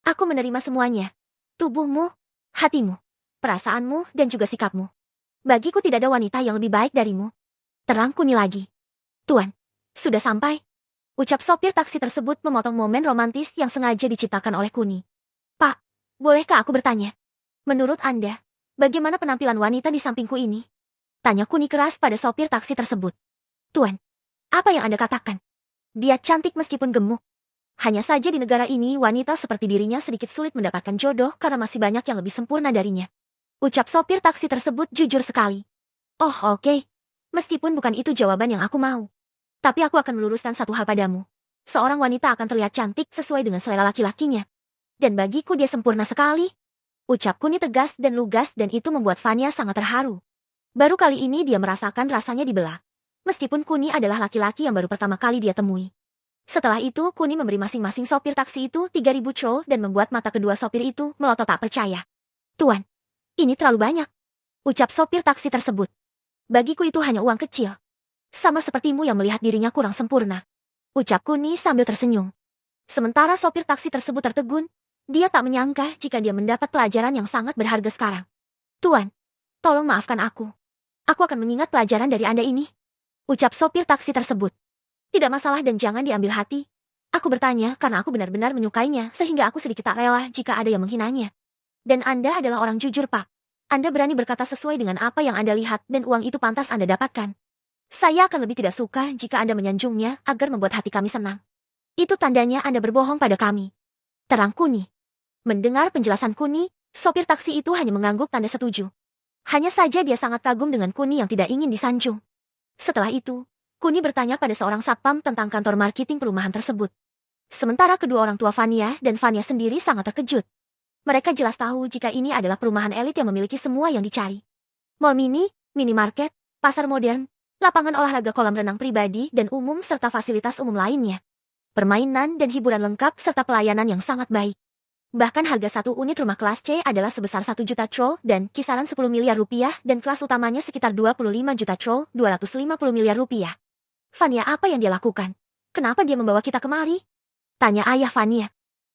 aku menerima semuanya. Tubuhmu, hatimu, perasaanmu, dan juga sikapmu. Bagiku tidak ada wanita yang lebih baik darimu. Terang Kuni lagi. Tuan, sudah sampai. Ucap sopir taksi tersebut memotong momen romantis yang sengaja diciptakan oleh Kuni. Pak, bolehkah aku bertanya? Menurut Anda, bagaimana penampilan wanita di sampingku ini? Tanya Kuni keras pada sopir taksi tersebut. Tuan, apa yang Anda katakan? Dia cantik meskipun gemuk. Hanya saja di negara ini wanita seperti dirinya sedikit sulit mendapatkan jodoh karena masih banyak yang lebih sempurna darinya. Ucap sopir taksi tersebut jujur sekali. Oh oke. Meskipun bukan itu jawaban yang aku mau. Tapi aku akan meluruskan satu hal padamu. Seorang wanita akan terlihat cantik sesuai dengan selera laki-lakinya. Dan bagiku dia sempurna sekali. Ucap Kuni tegas dan lugas dan itu membuat Vanya sangat terharu. Baru kali ini dia merasakan rasanya dibelah. Meskipun Kuni adalah laki-laki yang baru pertama kali dia temui. Setelah itu Kuni memberi masing-masing sopir taksi itu 3.000 tro dan membuat mata kedua sopir itu melotot tak percaya. Tuan, ini terlalu banyak. Ucap sopir taksi tersebut. Bagiku itu hanya uang kecil. Sama sepertimu yang melihat dirinya kurang sempurna. Ucap Kuni sambil tersenyum. Sementara sopir taksi tersebut tertegun, dia tak menyangka jika dia mendapat pelajaran yang sangat berharga sekarang. Tuan, tolong maafkan aku. Aku akan mengingat pelajaran dari Anda ini. Ucap sopir taksi tersebut. Tidak masalah dan jangan diambil hati. Aku bertanya karena aku benar-benar menyukainya sehingga aku sedikit tak rela jika ada yang menghinanya. Dan Anda adalah orang jujur, Pak. Anda berani berkata sesuai dengan apa yang Anda lihat dan uang itu pantas Anda dapatkan. Saya akan lebih tidak suka jika Anda menyanjungnya agar membuat hati kami senang. Itu tandanya Anda berbohong pada kami. Terang Kuni. Mendengar penjelasan Kuni, sopir taksi itu hanya mengangguk tanda setuju. Hanya saja dia sangat kagum dengan Kuni yang tidak ingin disanjung. Setelah itu, Kuni bertanya pada seorang satpam tentang kantor marketing perumahan tersebut. Sementara kedua orang tua Vanya dan Vanya sendiri sangat terkejut. Mereka jelas tahu jika ini adalah perumahan elit yang memiliki semua yang dicari. Mall mini, minimarket, pasar modern, lapangan olahraga kolam renang pribadi dan umum serta fasilitas umum lainnya. Permainan dan hiburan lengkap serta pelayanan yang sangat baik. Bahkan harga satu unit rumah kelas C adalah sebesar 1 juta tro dan kisaran 10 miliar rupiah dan kelas utamanya sekitar 25 juta tro, 250 miliar rupiah. Vanya, apa yang dia lakukan? Kenapa dia membawa kita kemari? Tanya ayah Vanya.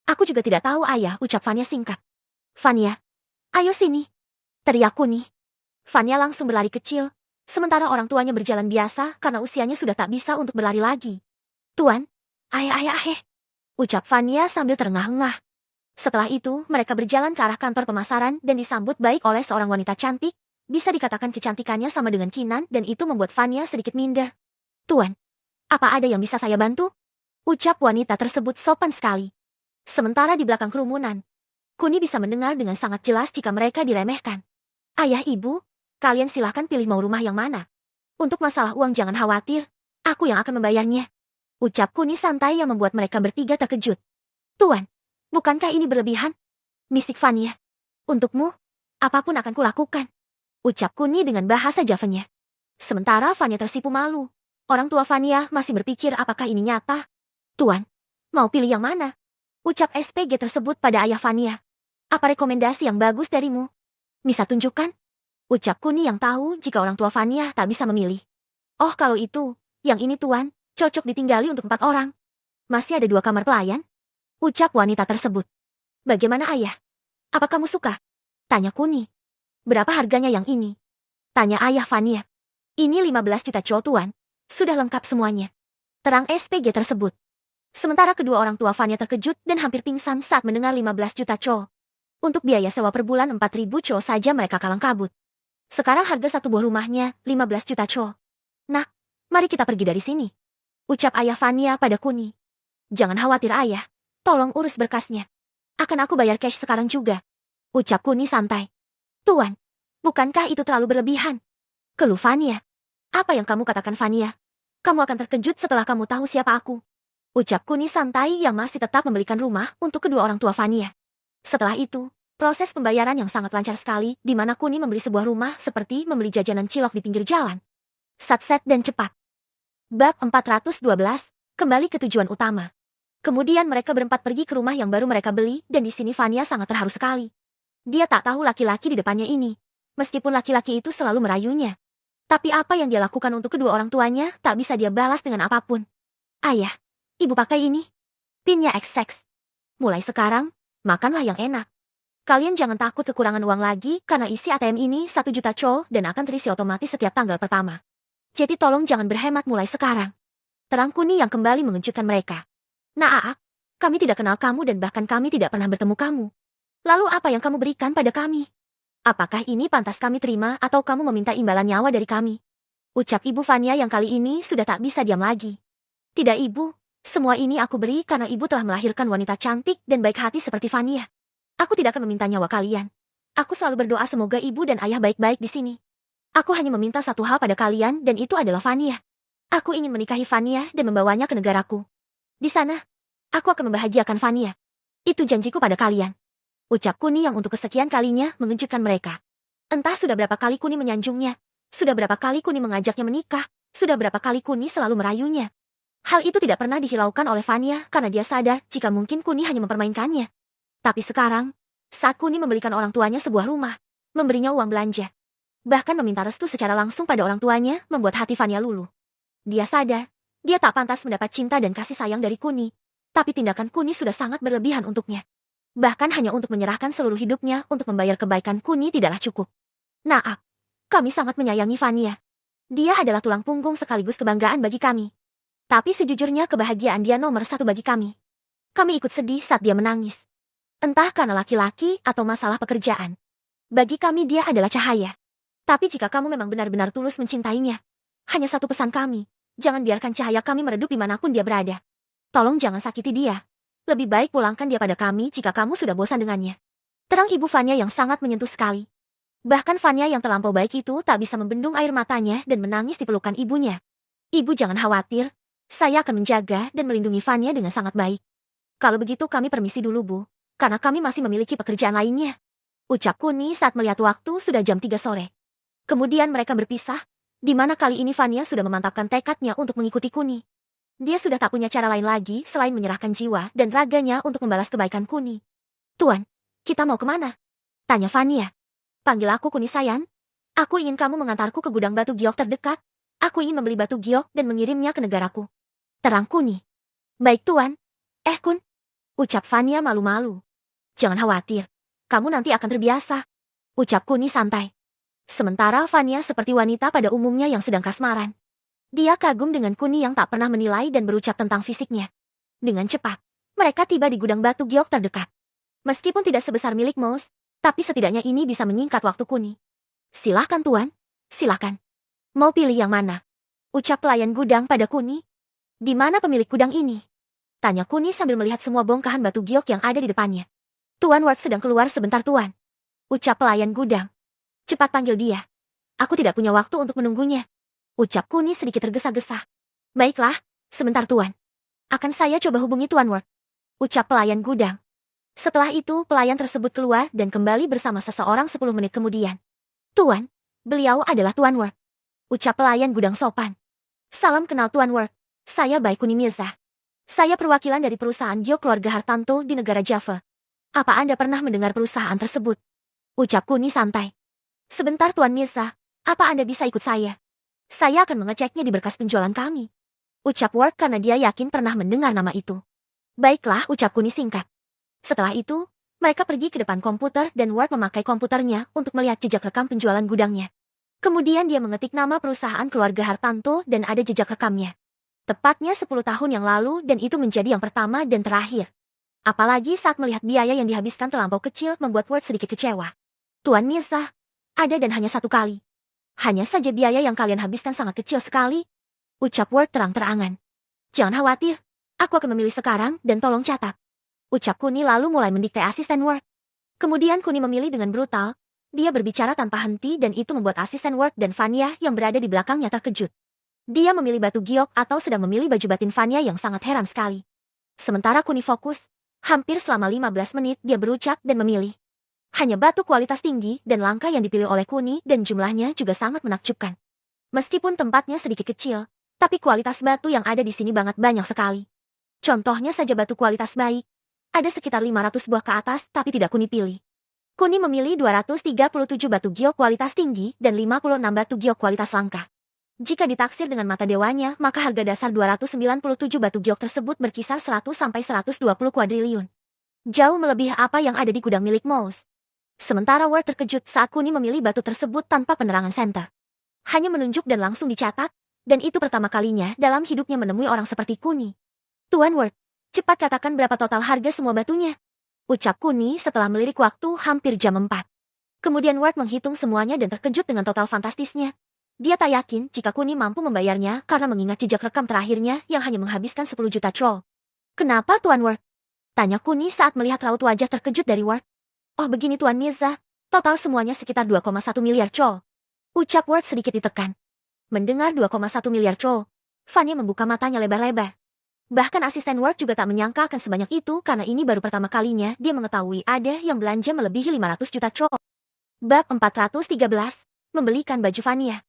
Aku juga tidak tahu ayah, ucap Vanya singkat. Vanya, ayo sini. Teriak Kuni. Vanya langsung berlari kecil. Sementara orang tuanya berjalan biasa karena usianya sudah tak bisa untuk berlari lagi. Tuan, ayah. Ucap Vanya sambil terengah-engah. Setelah itu, mereka berjalan ke arah kantor pemasaran dan disambut baik oleh seorang wanita cantik. Bisa dikatakan kecantikannya sama dengan Kinan dan itu membuat Vanya sedikit minder. Tuan, apa ada yang bisa saya bantu? Ucap wanita tersebut sopan sekali. Sementara di belakang kerumunan, Kuni bisa mendengar dengan sangat jelas jika mereka diremehkan. Ayah ibu, kalian silahkan pilih mau rumah yang mana. Untuk masalah uang jangan khawatir, aku yang akan membayarnya. Ucap Kuni santai yang membuat mereka bertiga terkejut. Tuan, bukankah ini berlebihan? Mistik Vanya. Untukmu, apapun akan kulakukan. Ucap Kuni dengan bahasa Javanya. Sementara Vanya tersipu malu. Orang tua Vanya masih berpikir apakah ini nyata. Tuan, mau pilih yang mana? Ucap SPG tersebut pada ayah Vanya. Apa rekomendasi yang bagus darimu? Bisa tunjukkan? Ucap Kuni yang tahu jika orang tua Vanya tak bisa memilih. Oh kalau itu, yang ini tuan, cocok ditinggali untuk 4 orang. Masih ada 2 kamar pelayan? Ucap wanita tersebut. Bagaimana ayah? Apa kamu suka? Tanya Kuni. Berapa harganya yang ini? Tanya ayah Vanya. Ini 15 juta tro tuan. Sudah lengkap semuanya. terang SPG tersebut. Sementara kedua orang tua Vanya terkejut dan hampir pingsan saat mendengar 15 juta co. Untuk biaya sewa per bulan 4.000 co saja mereka kalang kabut. Sekarang harga satu buah rumahnya 15 juta co. Nah, mari kita pergi dari sini. Ucap ayah Vanya pada Kuni. Jangan khawatir ayah, tolong urus berkasnya. Akan aku bayar cash sekarang juga. Ucap Kuni santai. Tuan, bukankah itu terlalu berlebihan? Keluh Vanya. Apa yang kamu katakan Vanya? Kamu akan terkejut setelah kamu tahu siapa aku. Ucap Kuni santai yang masih tetap membelikan rumah untuk kedua orang tua Vanya. Setelah itu, proses pembayaran yang sangat lancar sekali, di mana Kuni membeli sebuah rumah seperti membeli jajanan cilok di pinggir jalan. Satset dan cepat. Bab 412, kembali ke tujuan utama. Kemudian mereka berempat pergi ke rumah yang baru mereka beli, dan di sini Vanya sangat terharu sekali. Dia tak tahu laki-laki di depannya ini, meskipun laki-laki itu selalu merayunya. Tapi apa yang dia lakukan untuk kedua orang tuanya, tak bisa dia balas dengan apapun. Ayah, ibu pakai ini. Pinnya XX. Mulai sekarang, makanlah yang enak. Kalian jangan takut kekurangan uang lagi, karena isi ATM ini 1 juta co dan akan terisi otomatis setiap tanggal pertama. Jadi tolong jangan berhemat mulai sekarang. Terang Kuni yang kembali mengejutkan mereka. Nah, kami tidak kenal kamu dan bahkan kami tidak pernah bertemu kamu. Lalu apa yang kamu berikan pada kami? Apakah ini pantas kami terima atau kamu meminta imbalan nyawa dari kami? Ucap Ibu Vanya yang kali ini sudah tak bisa diam lagi. Tidak Ibu, semua ini aku beri karena Ibu telah melahirkan wanita cantik dan baik hati seperti Vanya. Aku tidak akan meminta nyawa kalian. Aku selalu berdoa semoga Ibu dan Ayah baik-baik di sini. Aku hanya meminta satu hal pada kalian dan itu adalah Vanya. Aku ingin menikahi Vanya dan membawanya ke negaraku. Di sana, aku akan membahagiakan Vanya. Itu janjiku pada kalian. Ucap Kuni yang untuk kesekian kalinya mengejutkan mereka. Entah sudah berapa kali Kuni menyanjungnya, sudah berapa kali Kuni mengajaknya menikah, sudah berapa kali Kuni selalu merayunya. Hal itu tidak pernah dihiraukan oleh Vanya karena dia sadar jika mungkin Kuni hanya mempermainkannya. Tapi sekarang, saat Kuni membelikan orang tuanya sebuah rumah, memberinya uang belanja, bahkan meminta restu secara langsung pada orang tuanya membuat hati Vanya luluh. Dia sadar, dia tak pantas mendapat cinta dan kasih sayang dari Kuni, tapi tindakan Kuni sudah sangat berlebihan untuknya. Bahkan hanya untuk menyerahkan seluruh hidupnya untuk membayar kebaikan Kuni tidaklah cukup. Naak, kami sangat menyayangi Vanya. Dia adalah tulang punggung sekaligus kebanggaan bagi kami. Tapi sejujurnya kebahagiaan dia nomor satu bagi kami. Kami ikut sedih saat dia menangis. Entah karena laki-laki atau masalah pekerjaan. Bagi kami dia adalah cahaya. Tapi jika kamu memang benar-benar tulus mencintainya, hanya satu pesan kami, jangan biarkan cahaya kami meredup dimanapun dia berada. Tolong jangan sakiti dia. Lebih baik pulangkan dia pada kami jika kamu sudah bosan dengannya. Terang Ibu Vanya yang sangat menyentuh sekali. Bahkan Vanya yang terlampau baik itu tak bisa membendung air matanya dan menangis di pelukan ibunya. Ibu jangan khawatir, saya akan menjaga dan melindungi Vanya dengan sangat baik. Kalau begitu kami permisi dulu Bu, karena kami masih memiliki pekerjaan lainnya. Ucap Kuni saat melihat waktu sudah jam 3 sore. Kemudian mereka berpisah, di mana kali ini Vanya sudah memantapkan tekadnya untuk mengikuti Kuni. Dia sudah tak punya cara lain lagi selain menyerahkan jiwa dan raganya untuk membalas kebaikan Kuni. Tuan, kita mau kemana? Tanya Vanya. Panggil aku Kuni Sayan. Aku ingin kamu mengantarku ke gudang batu giok terdekat. Aku ingin membeli batu giok dan mengirimnya ke negaraku. Terang Kuni. Baik Tuan. Kun. Ucap Vanya malu-malu. Jangan khawatir. Kamu nanti akan terbiasa. Ucap Kuni santai. Sementara Vanya seperti wanita pada umumnya yang sedang kasmaran. Dia kagum dengan Kuni yang tak pernah menilai dan berucap tentang fisiknya. Dengan cepat, mereka tiba di gudang batu giok terdekat. Meskipun tidak sebesar milik Mouse, tapi setidaknya ini bisa menyingkat waktu Kuni. Silahkan Tuan, silahkan. Mau pilih yang mana? Ucap pelayan gudang pada Kuni. Di mana pemilik gudang ini? Tanya Kuni sambil melihat semua bongkahan batu giok yang ada di depannya. Tuan Ward sedang keluar sebentar Tuan. Ucap pelayan gudang. Cepat panggil dia. Aku tidak punya waktu untuk menunggunya. Ucap Kuni sedikit tergesa-gesa. Baiklah, sebentar Tuan. Akan saya coba hubungi Tuan Ward. Ucap pelayan gudang. Setelah itu pelayan tersebut keluar dan kembali bersama seseorang 10 menit kemudian. Tuan, beliau adalah Tuan Ward. Ucap pelayan gudang sopan. Salam kenal Tuan Ward. Saya Bai Kuni Mirza. Saya perwakilan dari perusahaan giok keluarga Hartanto di negara Java. Apa Anda pernah mendengar perusahaan tersebut? Ucap Kuni santai. Sebentar Tuan Mirza, apa Anda bisa ikut saya? Saya akan mengeceknya di berkas penjualan kami. Ucap Ward karena dia yakin pernah mendengar nama itu. Baiklah, ucap Kuni singkat. Setelah itu, mereka pergi ke depan komputer dan Ward memakai komputernya untuk melihat jejak rekam penjualan gudangnya. Kemudian dia mengetik nama perusahaan keluarga Hartanto dan ada jejak rekamnya. Tepatnya 10 tahun yang lalu dan itu menjadi yang pertama dan terakhir. Apalagi saat melihat biaya yang dihabiskan terlampau kecil membuat Ward sedikit kecewa. Tuan Mirza, ada dan hanya satu kali. Hanya saja biaya yang kalian habiskan sangat kecil sekali. Ucap Ward terang-terangan. Jangan khawatir, aku akan memilih sekarang dan tolong catat. Ucap Kuni lalu mulai mendikte asisten Ward. Kemudian Kuni memilih dengan brutal. Dia berbicara tanpa henti dan itu membuat asisten Ward dan Vanya yang berada di belakangnya terkejut. Dia memilih batu giok atau sedang memilih baju batin Vanya yang sangat heran sekali. Sementara Kuni fokus, hampir selama 15 menit dia berucap dan memilih. Hanya batu kualitas tinggi dan langka yang dipilih oleh Kuni dan jumlahnya juga sangat menakjubkan. Meskipun tempatnya sedikit kecil, tapi kualitas batu yang ada di sini banyak sekali. Contohnya saja batu kualitas baik. Ada sekitar 500 buah ke atas tapi tidak Kuni pilih. Kuni memilih 237 batu giok kualitas tinggi dan 56 batu giok kualitas langka. Jika ditaksir dengan mata dewanya, maka harga dasar 297 batu giok tersebut berkisar 100 sampai 120 kuadriliun. Jauh melebihi apa yang ada di gudang milik Mouse. Sementara Ward terkejut saat Kuni memilih batu tersebut tanpa penerangan senter. Hanya menunjuk dan langsung dicatat, dan itu pertama kalinya dalam hidupnya menemui orang seperti Kuni. Tuan Ward, cepat katakan berapa total harga semua batunya. Ucap Kuni setelah melirik waktu hampir jam 4. Kemudian Ward menghitung semuanya dan terkejut dengan total fantastisnya. Dia tak yakin jika Kuni mampu membayarnya karena mengingat jejak rekam terakhirnya yang hanya menghabiskan 10 juta troll. Kenapa Tuan Ward? Tanya Kuni saat melihat raut wajah terkejut dari Ward. Oh begini Tuan Mirza, total semuanya sekitar 2,1 miliar troll. Ucap Ward sedikit ditekan. Mendengar 2,1 miliar troll, Vanya membuka matanya lebar-lebar. Bahkan asisten Ward juga tak menyangka akan sebanyak itu karena ini baru pertama kalinya dia mengetahui ada yang belanja melebihi 500 juta troll. Bab 413, membelikan baju Vanya.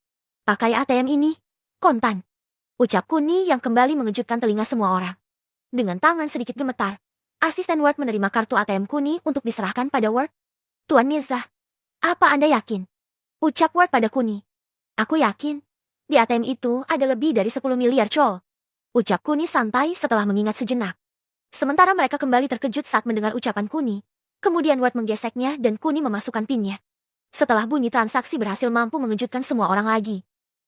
Pakai ATM ini, kontan. Ucap Kuni yang kembali mengejutkan telinga semua orang. Dengan tangan sedikit gemetar, asisten Ward menerima kartu ATM Kuni untuk diserahkan pada Ward. Tuan Mirza, apa Anda yakin? Ucap Ward pada Kuni. Aku yakin, di ATM itu ada lebih dari 10 miliar troll. Ucap Kuni santai setelah mengingat sejenak. Sementara mereka kembali terkejut saat mendengar ucapan Kuni. Kemudian Ward menggeseknya dan Kuni memasukkan PIN-nya. Setelah bunyi transaksi berhasil mampu mengejutkan semua orang lagi.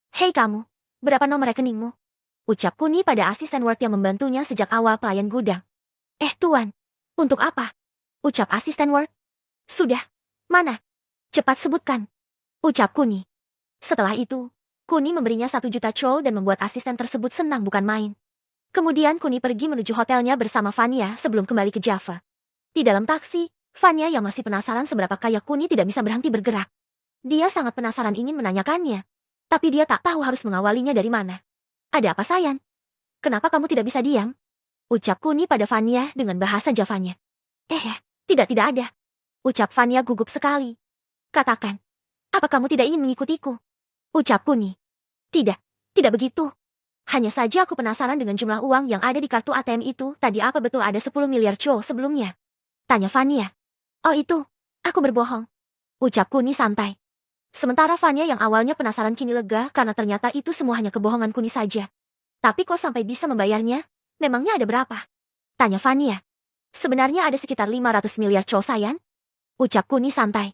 Hei kamu, berapa nomor rekeningmu? Ucap Kuni pada asisten Ward yang membantunya sejak awal pelayan gudang. Tuan, untuk apa? Ucap asisten Ward. Sudah, mana? Cepat sebutkan. Ucap Kuni. Setelah itu, Kuni memberinya 1 juta troll dan membuat asisten tersebut senang bukan main. Kemudian Kuni pergi menuju hotelnya bersama Vanya sebelum kembali ke Java. Di dalam taksi, Vanya yang masih penasaran seberapa kaya Kuni tidak bisa berhenti bergerak. Dia sangat penasaran ingin menanyakannya. Tapi dia tak tahu harus mengawalinya dari mana. Ada apa sayang? Kenapa kamu tidak bisa diam? Ucap Kuni pada Vanya dengan bahasa Javanya. Tidak ada. Ucap Vanya gugup sekali. Katakan, apa kamu tidak ingin mengikutiku? Ucap Kuni. Tidak begitu. Hanya saja aku penasaran dengan jumlah uang yang ada di kartu ATM itu. Tadi apa betul ada 10 miliar troll sebelumnya? Tanya Vanya. Oh itu, aku berbohong. Ucap Kuni santai. Sementara Vanya yang awalnya penasaran kini lega karena ternyata itu semua hanya kebohongan Kuni saja. Tapi kok sampai bisa membayarnya? Memangnya ada berapa? Tanya Vanya. Sebenarnya ada sekitar 500 miliar troll sayang. Ucap Kuni santai.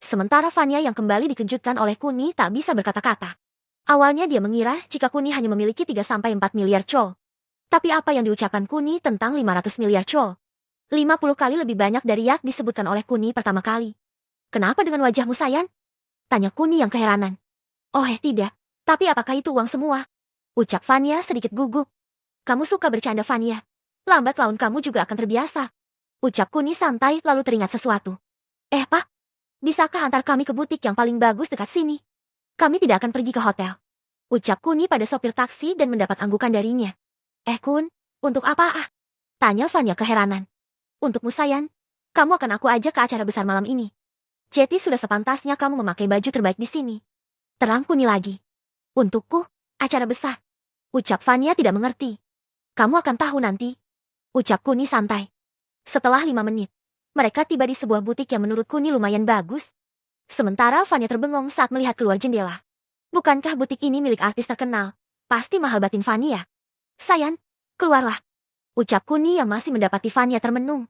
Sementara Vanya yang kembali dikejutkan oleh Kuni tak bisa berkata-kata. Awalnya dia mengira jika Kuni hanya memiliki 3-4 miliar troll. Tapi apa yang diucapkan Kuni tentang 500 miliar troll? 50 kali lebih banyak dari yang disebutkan oleh Kuni pertama kali. Kenapa dengan wajahmu sayang? Tanya Kuni yang keheranan. Oh tidak, tapi apakah itu uang semua? Ucap Vanya sedikit gugup. Kamu suka bercanda Vanya. Lambat laun kamu juga akan terbiasa. Ucap Kuni santai lalu teringat sesuatu. Pak, bisakah antar kami ke butik yang paling bagus dekat sini? Kami tidak akan pergi ke hotel. Ucap Kuni pada sopir taksi dan mendapat anggukan darinya. Kun, untuk apa Tanya Vanya keheranan. Untukmu sayang, kamu akan aku ajak ke acara besar malam ini. Jadi sudah sepantasnya kamu memakai baju terbaik di sini. Terang Kuni lagi. Untukku, acara besar. Ucap Vanya tidak mengerti. Kamu akan tahu nanti. Ucap Kuni santai. Setelah 5 menit, mereka tiba di sebuah butik yang menurut Kuni lumayan bagus. Sementara Vanya terbengong saat melihat keluar jendela. Bukankah butik ini milik artis terkenal? Pasti mahal batin Vanya. Sayang, keluarlah. Ucap Kuni yang masih mendapati Vanya termenung.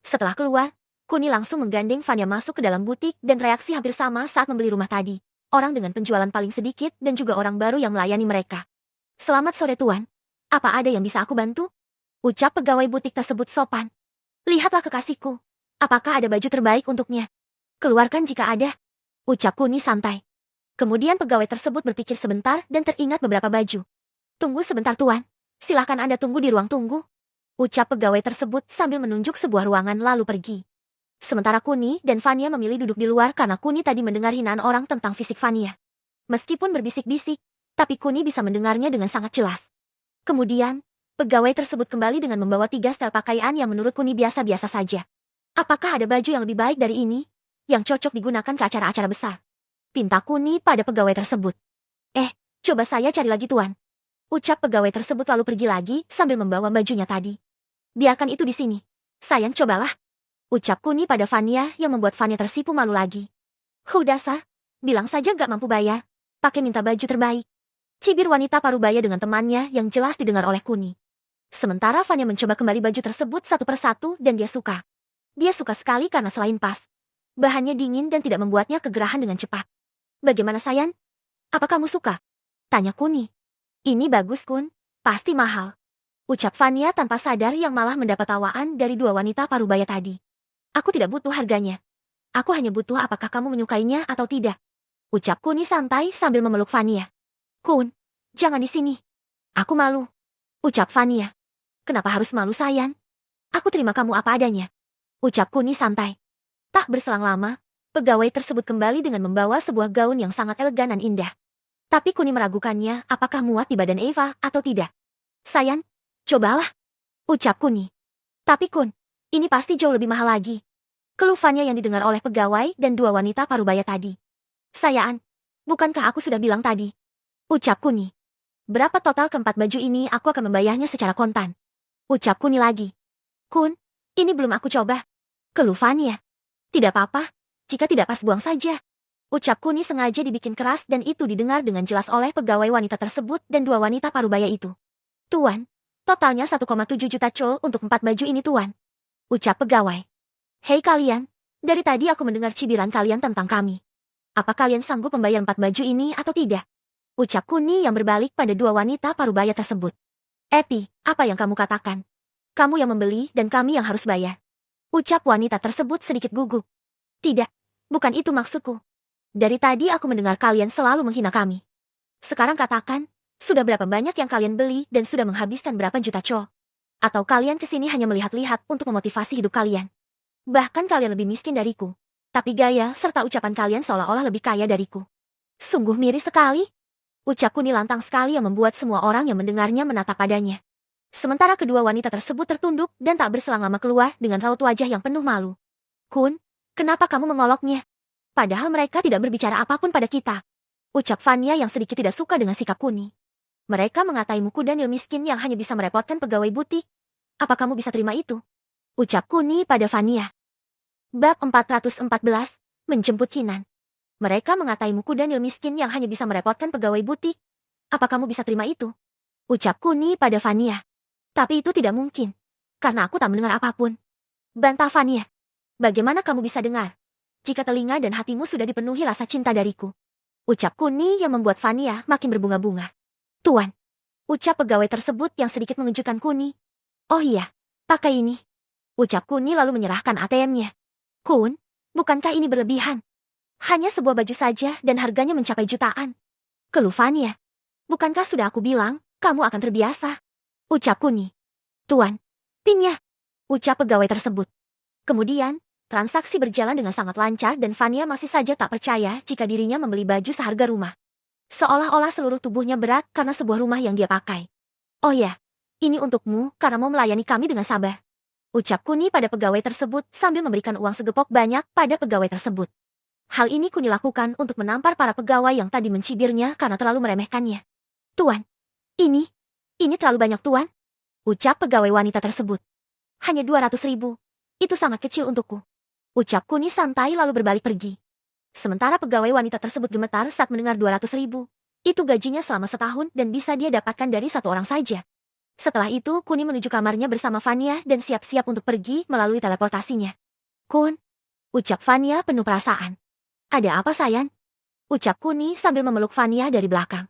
Setelah keluar, Kuni langsung menggandeng Vanya masuk ke dalam butik dan reaksi hampir sama saat membeli rumah tadi. Orang dengan penjualan paling sedikit dan juga orang baru yang melayani mereka. Selamat sore Tuan. Apa ada yang bisa aku bantu? Ucap pegawai butik tersebut sopan. Lihatlah kekasihku. Apakah ada baju terbaik untuknya? Keluarkan jika ada. Ucap Kuni santai. Kemudian pegawai tersebut berpikir sebentar dan teringat beberapa baju. Tunggu sebentar tuan. Silahkan Anda tunggu di ruang tunggu. Ucap pegawai tersebut sambil menunjuk sebuah ruangan lalu pergi. Sementara Kuni dan Vania memilih duduk di luar karena Kuni tadi mendengar hinaan orang tentang fisik Vania. Meskipun berbisik-bisik, tapi Kuni bisa mendengarnya dengan sangat jelas. Kemudian, pegawai tersebut kembali dengan membawa 3 stel pakaian yang menurut Kuni biasa-biasa saja. Apakah ada baju yang lebih baik dari ini, yang cocok digunakan ke acara-acara besar? Pinta Kuni pada pegawai tersebut. Coba saya cari lagi tuan. Ucap pegawai tersebut lalu pergi lagi sambil membawa bajunya tadi. Biarkan itu di sini. Sayang cobalah. Ucap Kuni pada Vania yang membuat Vania tersipu malu lagi. Dasar. Bilang saja gak mampu bayar. Pakai minta baju terbaik. Cibir wanita parubaya dengan temannya yang jelas didengar oleh Kuni. Sementara Vania mencoba kembali baju tersebut satu persatu dan dia suka. Dia suka sekali karena selain pas, bahannya dingin dan tidak membuatnya kegerahan dengan cepat. Bagaimana sayang? Apa kamu suka? Tanya Kuni. Ini bagus Kun, pasti mahal. Ucap Vania tanpa sadar yang malah mendapat tawaan dari 2 wanita parubaya tadi. Aku tidak butuh harganya. Aku hanya butuh apakah kamu menyukainya atau tidak. Ucap Kuni santai sambil memeluk Vania. Kun, jangan di sini. Aku malu. Ucap Vania. Kenapa harus malu sayang? Aku terima kamu apa adanya. Ucap Kuni santai. Tak berselang lama, pegawai tersebut kembali dengan membawa sebuah gaun yang sangat elegan dan indah. Tapi Kuni meragukannya apakah muat di badan Eva atau tidak. Sayang, cobalah. Ucap Kuni. Tapi Kun, ini pasti jauh lebih mahal lagi. Keluh Vania yang didengar oleh pegawai dan 2 wanita parubaya tadi. Sayang, bukankah aku sudah bilang tadi? Ucap Kuni. Berapa total keempat baju ini aku akan membayarnya secara kontan. Ucap Kuni lagi. Kun, ini belum aku coba. Keluh Vania. Tidak apa-apa, jika tidak pas buang saja. Ucap Kuni sengaja dibikin keras dan itu didengar dengan jelas oleh pegawai wanita tersebut dan 2 wanita parubaya itu. Tuan, totalnya 1,7 juta chol untuk 4 baju ini tuan. Ucap pegawai. Hei kalian, dari tadi aku mendengar cibiran kalian tentang kami. Apa kalian sanggup membayar 4 baju ini atau tidak? Ucap Kuni yang berbalik pada 2 wanita parubaya tersebut. Epi, apa yang kamu katakan? Kamu yang membeli dan kami yang harus bayar. Ucap wanita tersebut sedikit gugup. Tidak, bukan itu maksudku. Dari tadi aku mendengar kalian selalu menghina kami. Sekarang katakan, sudah berapa banyak yang kalian beli dan sudah menghabiskan berapa juta chol? Atau kalian kesini hanya melihat-lihat untuk memotivasi hidup kalian? Bahkan kalian lebih miskin dariku. Tapi gaya serta ucapan kalian seolah-olah lebih kaya dariku. Sungguh miris sekali. Ucap Kuni lantang sekali yang membuat semua orang yang mendengarnya menatap padanya. Sementara kedua wanita tersebut tertunduk dan tak berselang lama keluar dengan raut wajah yang penuh malu. Kun, kenapa kamu mengoloknya? Padahal mereka tidak berbicara apapun pada kita. Ucap Vania yang sedikit tidak suka dengan sikap Kuni. Mereka mengataimu kudanil miskin yang hanya bisa merepotkan pegawai butik. Apa kamu bisa terima itu? Ucap Kuni pada Vania. Bab 414, menjemput Kinan. Mereka mengataimu kudanil miskin yang hanya bisa merepotkan pegawai butik. Apa kamu bisa terima itu? Ucap Kuni pada Vania. Tapi itu tidak mungkin. Karena aku tak mendengar apapun. Bantah Vania. Bagaimana kamu bisa dengar? Jika telinga dan hatimu sudah dipenuhi rasa cinta dariku. Ucap Kuni yang membuat Vania makin berbunga-bunga. Tuan. Ucap pegawai tersebut yang sedikit mengejutkan Kuni. Oh iya, pakai ini. Ucap Kuni lalu menyerahkan ATM-nya. Kun, bukankah ini berlebihan? Hanya sebuah baju saja dan harganya mencapai jutaan. Keluh Vania. Bukankah sudah aku bilang, kamu akan terbiasa? Ucap Kuni. Tuan, pinnya. Ucap pegawai tersebut. Kemudian, transaksi berjalan dengan sangat lancar dan Vania masih saja tak percaya jika dirinya membeli baju seharga rumah. Seolah-olah seluruh tubuhnya berat karena sebuah rumah yang dia pakai. Oh ya, ini untukmu karena mau melayani kami dengan sabar. Ucap Kuni pada pegawai tersebut sambil memberikan uang segepok banyak pada pegawai tersebut. Hal ini Kuni lakukan untuk menampar para pegawai yang tadi mencibirnya karena terlalu meremehkannya. Tuan, ini terlalu banyak tuan. Ucap pegawai wanita tersebut. Hanya 200.000, itu sangat kecil untukku. Ucap Kuni santai lalu berbalik pergi. Sementara pegawai wanita tersebut gemetar saat mendengar 200.000. Itu gajinya selama setahun dan bisa dia dapatkan dari satu orang saja. Setelah itu Kuni menuju kamarnya bersama Vania dan siap-siap untuk pergi melalui teleportasinya. Kun, ucap Vania penuh perasaan. Ada apa sayang? Ucap Kuni sambil memeluk Vania dari belakang.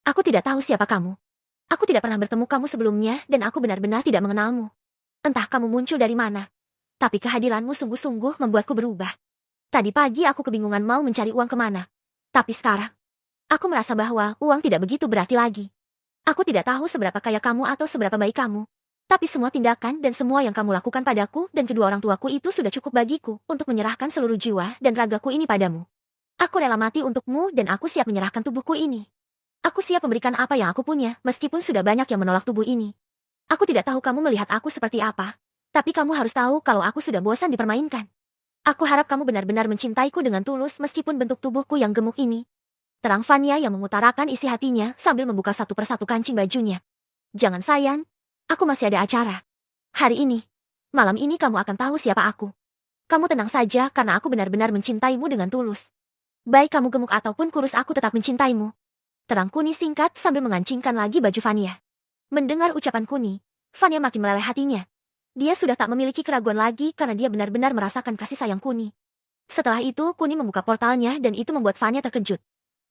Aku tidak tahu siapa kamu. Aku tidak pernah bertemu kamu sebelumnya dan aku benar-benar tidak mengenalmu. Entah kamu muncul dari mana. Tapi kehadiranmu sungguh-sungguh membuatku berubah. Tadi pagi aku kebingungan mau mencari uang kemana. Tapi sekarang, aku merasa bahwa uang tidak begitu berarti lagi. Aku tidak tahu seberapa kaya kamu atau seberapa baik kamu. Tapi semua tindakan dan semua yang kamu lakukan padaku dan kedua orang tuaku itu sudah cukup bagiku untuk menyerahkan seluruh jiwa dan ragaku ini padamu. Aku rela mati untukmu dan aku siap menyerahkan tubuhku ini. Aku siap memberikan apa yang aku punya meskipun sudah banyak yang menolak tubuh ini. Aku tidak tahu kamu melihat aku seperti apa. Tapi kamu harus tahu kalau aku sudah bosan dipermainkan. Aku harap kamu benar-benar mencintaiku dengan tulus meskipun bentuk tubuhku yang gemuk ini. Terang Vanya yang mengutarakan isi hatinya sambil membuka satu persatu kancing bajunya. Jangan sayang, aku masih ada acara. Hari ini, malam ini kamu akan tahu siapa aku. Kamu tenang saja karena aku benar-benar mencintaimu dengan tulus. Baik kamu gemuk ataupun kurus aku tetap mencintaimu. Terang Kuni singkat sambil mengancingkan lagi baju Vanya. Mendengar ucapan Kuni, Vanya makin meleleh hatinya. Dia sudah tak memiliki keraguan lagi karena dia benar-benar merasakan kasih sayang Kuni. Setelah itu Kuni membuka portalnya dan itu membuat Vanya terkejut.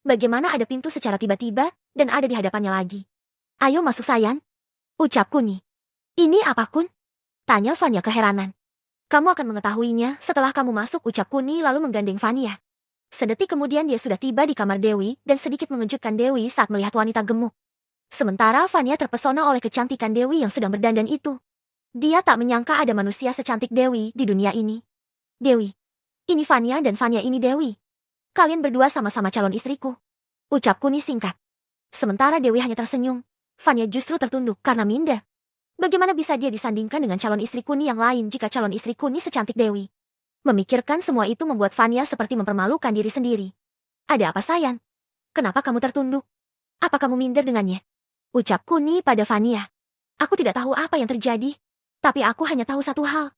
Bagaimana ada pintu secara tiba-tiba dan ada di hadapannya lagi. Ayo masuk sayang. Ucap Kuni. Ini apa Kun? Tanya Vanya keheranan. Kamu akan mengetahuinya setelah kamu masuk, ucap Kuni lalu menggandeng Vanya. Sedetik kemudian dia sudah tiba di kamar Dewi dan sedikit mengejutkan Dewi saat melihat wanita gemuk. Sementara Vanya terpesona oleh kecantikan Dewi yang sedang berdandan itu. Dia tak menyangka ada manusia secantik Dewi di dunia ini. Dewi. Ini Vanya dan Vanya ini Dewi. Kalian berdua sama-sama calon istriku. Ucap Kuni singkat. Sementara Dewi hanya tersenyum. Vanya justru tertunduk karena minder. Bagaimana bisa dia disandingkan dengan calon istri Kuni yang lain jika calon istri Kuni secantik Dewi? Memikirkan semua itu membuat Vanya seperti mempermalukan diri sendiri. Ada apa sayang? Kenapa kamu tertunduk? Apa kamu minder dengannya? Ucap Kuni pada Vanya. Aku tidak tahu apa yang terjadi. Tapi aku hanya tahu satu hal.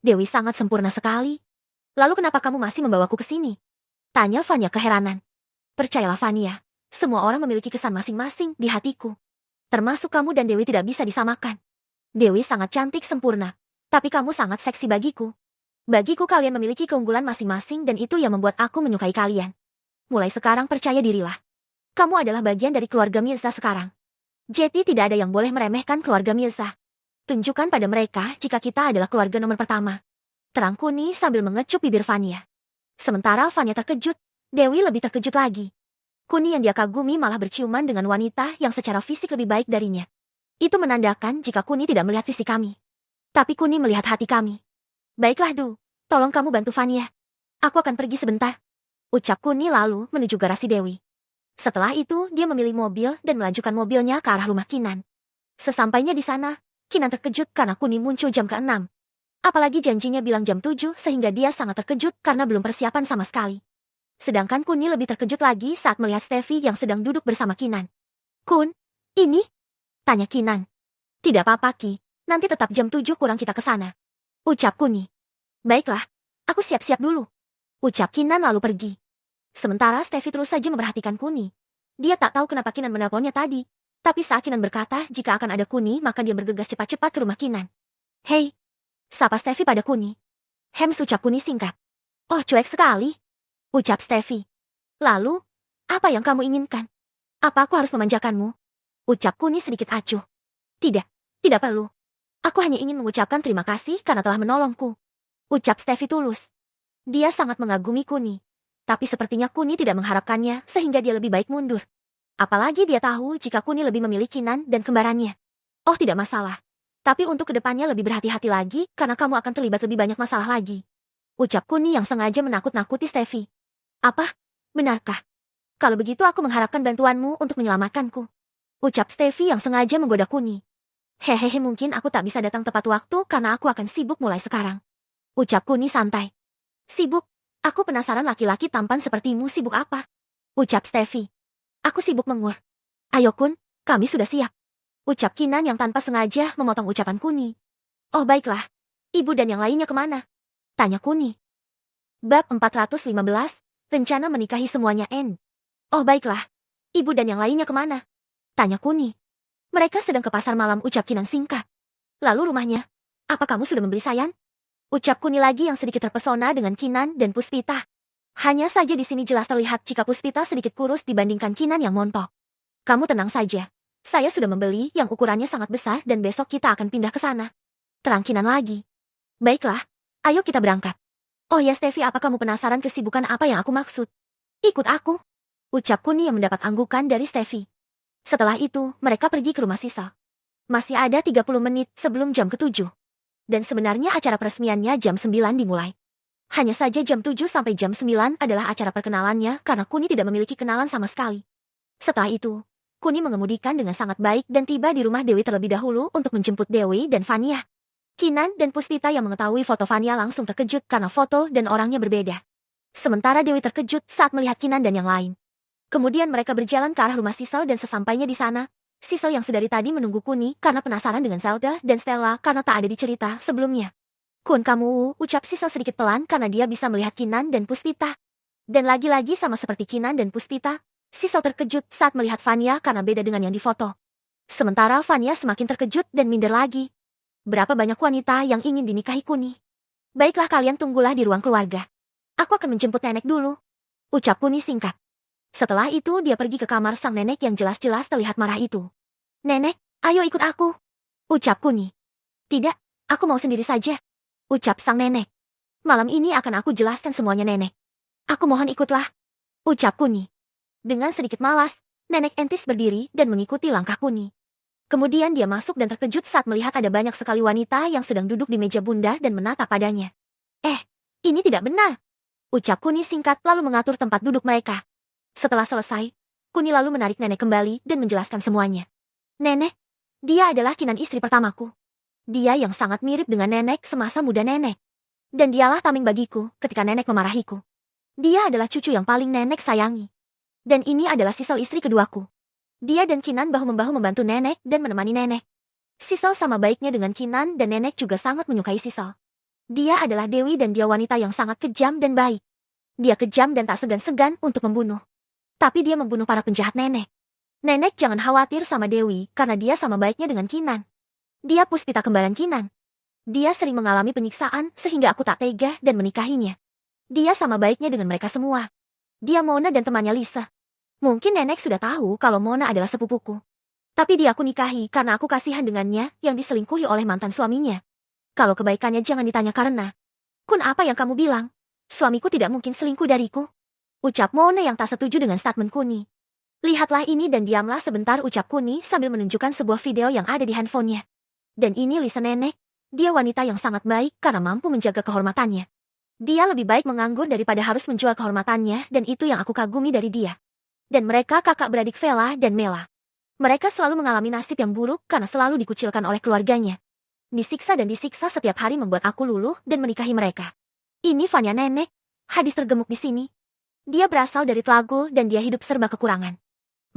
Dewi sangat sempurna sekali. Lalu kenapa kamu masih membawaku ke sini? Tanya Vanya keheranan. Percayalah Vanya, semua orang memiliki kesan masing-masing di hatiku. Termasuk kamu dan Dewi tidak bisa disamakan. Dewi sangat cantik sempurna. Tapi kamu sangat seksi bagiku. Bagiku kalian memiliki keunggulan masing-masing dan itu yang membuat aku menyukai kalian. Mulai sekarang percaya dirilah. Kamu adalah bagian dari keluarga Mirza sekarang. Jadi tidak ada yang boleh meremehkan keluarga Mirza. Tunjukkan pada mereka jika kita adalah keluarga nomor pertama. Terang Kuni sambil mengecup bibir Vanya. Sementara Vanya terkejut, Dewi lebih terkejut lagi. Kuni yang dia kagumi malah berciuman dengan wanita yang secara fisik lebih baik darinya. Itu menandakan jika Kuni tidak melihat fisik kami. Tapi Kuni melihat hati kami. Baiklah Du, tolong kamu bantu Vanya. Aku akan pergi sebentar. Ucap Kuni lalu menuju garasi Dewi. Setelah itu dia memilih mobil dan melajukan mobilnya ke arah rumah Kinan. Sesampainya di sana, Kinan terkejut karena Kuni muncul jam ke-6. Apalagi janjinya bilang jam 7 sehingga dia sangat terkejut karena belum persiapan sama sekali. Sedangkan Kuni lebih terkejut lagi saat melihat Steffi yang sedang duduk bersama Kinan. Kun, ini? Tanya Kinan. Tidak apa-apa Ki, nanti tetap jam 7 kurang kita ke sana. Ucap Kuni. Baiklah, aku siap-siap dulu. Ucap Kinan lalu pergi. Sementara Steffi terus saja memperhatikan Kuni. Dia tak tahu kenapa Kinan menelponnya tadi. Tapi saat Kinan berkata jika akan ada Kuni maka dia bergegas cepat-cepat ke rumah Kinan. Hei, sapa Steffi pada Kuni. Hems, ucap Kuni singkat. Oh cuek sekali. Ucap Steffi. Lalu, apa yang kamu inginkan? Apa aku harus memanjakanmu? Ucap Kuni sedikit acuh. Tidak, tidak perlu. Aku hanya ingin mengucapkan terima kasih karena telah menolongku. Ucap Steffi tulus. Dia sangat mengagumi Kuni. Tapi sepertinya Kuni tidak mengharapkannya sehingga dia lebih baik mundur. Apalagi dia tahu jika Kuni lebih memilih Kinan dan kembarannya. Oh tidak masalah. Tapi untuk kedepannya lebih berhati-hati lagi karena kamu akan terlibat lebih banyak masalah lagi. Ucap Kuni yang sengaja menakut-nakuti Steffi. Apa? Benarkah? Kalau begitu aku mengharapkan bantuanmu untuk menyelamatkanku. Ucap Steffi yang sengaja menggoda Kuni. Hehehe, mungkin aku tak bisa datang tepat waktu karena aku akan sibuk mulai sekarang. Ucap Kuni santai. Sibuk? Aku penasaran laki-laki tampan sepertimu sibuk apa? Ucap Steffi. Aku sibuk mengur. Ayo Kun, kami sudah siap. Ucap Kinan yang tanpa sengaja memotong ucapan Kuni. Oh baiklah, ibu dan yang lainnya kemana? Tanya Kuni. Bab 415, rencana menikahi semuanya N. Oh baiklah, ibu dan yang lainnya kemana? Tanya Kuni. Mereka sedang ke pasar malam, ucap Kinan singkat. Lalu rumahnya, apa kamu sudah membeli sayang? Ucap Kuni lagi yang sedikit terpesona dengan Kinan dan Puspita. Hanya saja di sini jelas terlihat jika Puspita sedikit kurus dibandingkan Kinan yang montok. Kamu tenang saja. Saya sudah membeli yang ukurannya sangat besar dan besok kita akan pindah ke sana. Terang Kinan lagi. Baiklah, ayo kita berangkat. Oh ya Steffi, apa kamu penasaran kesibukan apa yang aku maksud? Ikut aku. Ucap Kuni yang mendapat anggukan dari Steffi. Setelah itu, mereka pergi ke rumah Sisa. Masih ada 30 menit sebelum jam ke-7. Dan sebenarnya acara peresmiannya jam 9 dimulai. Hanya saja jam 7 sampai jam 9 adalah acara perkenalannya karena Kuni tidak memiliki kenalan sama sekali. Setelah itu, Kuni mengemudikan dengan sangat baik dan tiba di rumah Dewi terlebih dahulu untuk menjemput Dewi dan Fania. Kinan dan Puspita yang mengetahui foto Fania langsung terkejut karena foto dan orangnya berbeda. Sementara Dewi terkejut saat melihat Kinan dan yang lain. Kemudian mereka berjalan ke arah rumah Sisal dan sesampainya di sana, Sisal yang sedari tadi menunggu Kuni karena penasaran dengan Zelda dan Stella karena tak ada di cerita sebelumnya. Kun kamu, ucap Sisal sedikit pelan karena dia bisa melihat Kinan dan Puspita. Dan lagi-lagi sama seperti Kinan dan Puspita, Sisal terkejut saat melihat Fania karena beda dengan yang difoto. Sementara Fania semakin terkejut dan minder lagi. Berapa banyak wanita yang ingin dinikahi Kuni? Baiklah kalian tunggulah di ruang keluarga. Aku akan menjemput nenek dulu. Ucap Kuni singkat. Setelah itu dia pergi ke kamar sang nenek yang jelas-jelas terlihat marah itu. Nenek, ayo ikut aku. Ucap Kuni. Tidak, aku mau sendiri saja. Ucap sang nenek. Malam ini akan aku jelaskan semuanya nenek. Aku mohon ikutlah. Ucap Kuni. Dengan sedikit malas, nenek Entis berdiri dan mengikuti langkah Kuni. Kemudian dia masuk dan terkejut saat melihat ada banyak sekali wanita yang sedang duduk di meja bunda dan menatap padanya. Ini tidak benar. Ucap Kuni singkat lalu mengatur tempat duduk mereka. Setelah selesai, Kuni lalu menarik nenek kembali dan menjelaskan semuanya. Nenek, dia adalah Kinan istri pertamaku. Dia yang sangat mirip dengan nenek semasa muda nenek. Dan dialah tameng bagiku ketika nenek memarahiku. Dia adalah cucu yang paling nenek sayangi. Dan ini adalah Sisal istri keduaku. Dia dan Kinan bahu-membahu membantu nenek dan menemani nenek. Sisal sama baiknya dengan Kinan dan nenek juga sangat menyukai Sisal. Dia adalah Dewi dan dia wanita yang sangat kejam dan baik. Dia kejam dan tak segan-segan untuk membunuh. Tapi dia membunuh para penjahat nenek. Nenek jangan khawatir sama Dewi karena dia sama baiknya dengan Kinan. Dia Puspita kembaran Kinan. Dia sering mengalami penyiksaan sehingga aku tak tega dan menikahinya. Dia sama baiknya dengan mereka semua. Dia Mona dan temannya Lisa. Mungkin nenek sudah tahu kalau Mona adalah sepupuku. Tapi dia aku nikahi karena aku kasihan dengannya yang diselingkuhi oleh mantan suaminya. Kalau kebaikannya jangan ditanya karena. Kun apa yang kamu bilang? Suamiku tidak mungkin selingkuh dariku. Ucap Mona yang tak setuju dengan statement Kuni. Lihatlah ini dan diamlah sebentar ucap Kuni sambil menunjukkan sebuah video yang ada di handphonenya. Dan ini Lisa nenek. Dia wanita yang sangat baik karena mampu menjaga kehormatannya. Dia lebih baik menganggur daripada harus menjual kehormatannya dan itu yang aku kagumi dari dia. Dan mereka kakak beradik Vela dan Mela. Mereka selalu mengalami nasib yang buruk karena selalu dikucilkan oleh keluarganya. Disiksa dan disiksa setiap hari membuat aku luluh dan menikahi mereka. Ini Fanya nenek, hadis tergemuk di sini. Dia berasal dari Telago dan dia hidup serba kekurangan.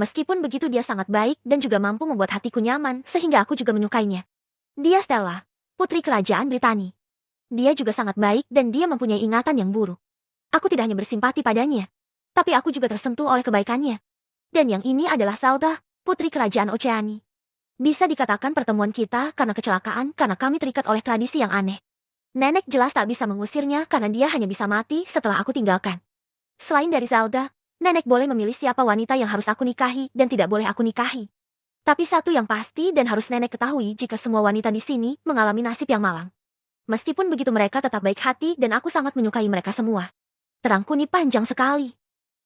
Meskipun begitu dia sangat baik dan juga mampu membuat hatiku nyaman sehingga aku juga menyukainya. Dia Stella, putri kerajaan Britani. Dia juga sangat baik dan dia mempunyai ingatan yang buruk. Aku tidak hanya bersimpati padanya. Tapi aku juga tersentuh oleh kebaikannya. Dan yang ini adalah Zelda, putri kerajaan Oceani. Bisa dikatakan pertemuan kita karena kecelakaan karena kami terikat oleh tradisi yang aneh. Nenek jelas tak bisa mengusirnya karena dia hanya bisa mati setelah aku tinggalkan. Selain dari Zelda, nenek boleh memilih siapa wanita yang harus aku nikahi dan tidak boleh aku nikahi. Tapi satu yang pasti dan harus nenek ketahui jika semua wanita di sini mengalami nasib yang malang. Meskipun begitu mereka tetap baik hati dan aku sangat menyukai mereka semua. Terang Kuni panjang sekali.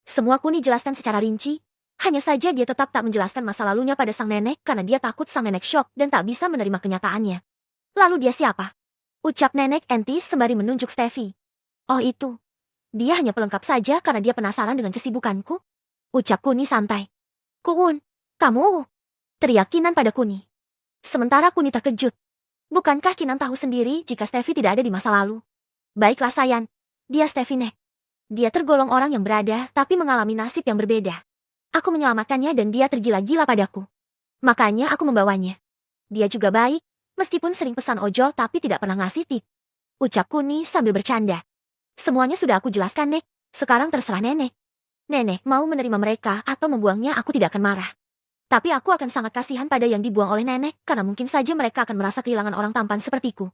Semua Kuni jelaskan secara rinci, hanya saja dia tetap tak menjelaskan masa lalunya pada sang nenek karena dia takut sang nenek syok dan tak bisa menerima kenyataannya. Lalu dia siapa? Ucap nenek Entis sembari menunjuk Steffi. Oh itu. Dia hanya pelengkap saja karena dia penasaran dengan kesibukanku. Ucap Kuni santai. Kuun, kamu? Teriak Kinan pada Kuni. Sementara Kuni terkejut. Bukankah Kinan tahu sendiri jika Steffi tidak ada di masa lalu? Baiklah Sayan, dia Steffi nek. Dia tergolong orang yang berada tapi mengalami nasib yang berbeda. Aku menyelamatkannya dan dia tergila-gila padaku. Makanya aku membawanya. Dia juga baik, meskipun sering pesan ojol tapi tidak pernah ngasih tip. Ucap Kuni sambil bercanda. Semuanya sudah aku jelaskan nek, sekarang terserah nenek. Nenek mau menerima mereka atau membuangnya aku tidak akan marah. Tapi aku akan sangat kasihan pada yang dibuang oleh nenek karena mungkin saja mereka akan merasa kehilangan orang tampan sepertiku.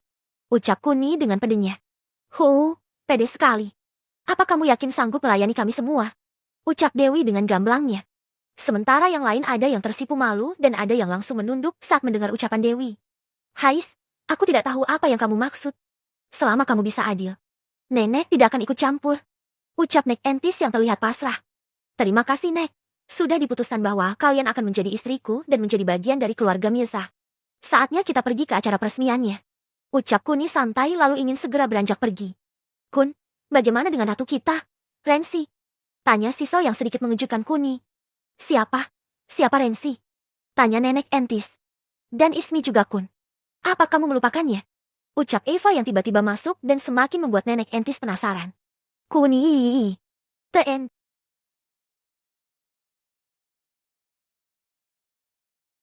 Ucap Kuni dengan pedenya. Pede sekali. Apa kamu yakin sanggup melayani kami semua? Ucap Dewi dengan gamblangnya. Sementara yang lain ada yang tersipu malu dan ada yang langsung menunduk saat mendengar ucapan Dewi. Hais, aku tidak tahu apa yang kamu maksud. Selama kamu bisa adil, Nenek tidak akan ikut campur. Ucap Nek Entis yang terlihat pasrah. Terima kasih Nek. Sudah diputuskan bahwa kalian akan menjadi istriku dan menjadi bagian dari keluarga Mirza. Saatnya kita pergi ke acara peresmiannya. Ucap Kuni santai lalu ingin segera beranjak pergi. Kun, bagaimana dengan ratu kita? Rensi. Tanya Siso yang sedikit mengejutkan Kuni. Siapa? Siapa Rensi? Tanya Nenek Entis. Dan Ismi juga Kun. Apa kamu melupakannya? Ucap Eva yang tiba-tiba masuk dan semakin membuat Nenek Entis penasaran. Kuni. The End.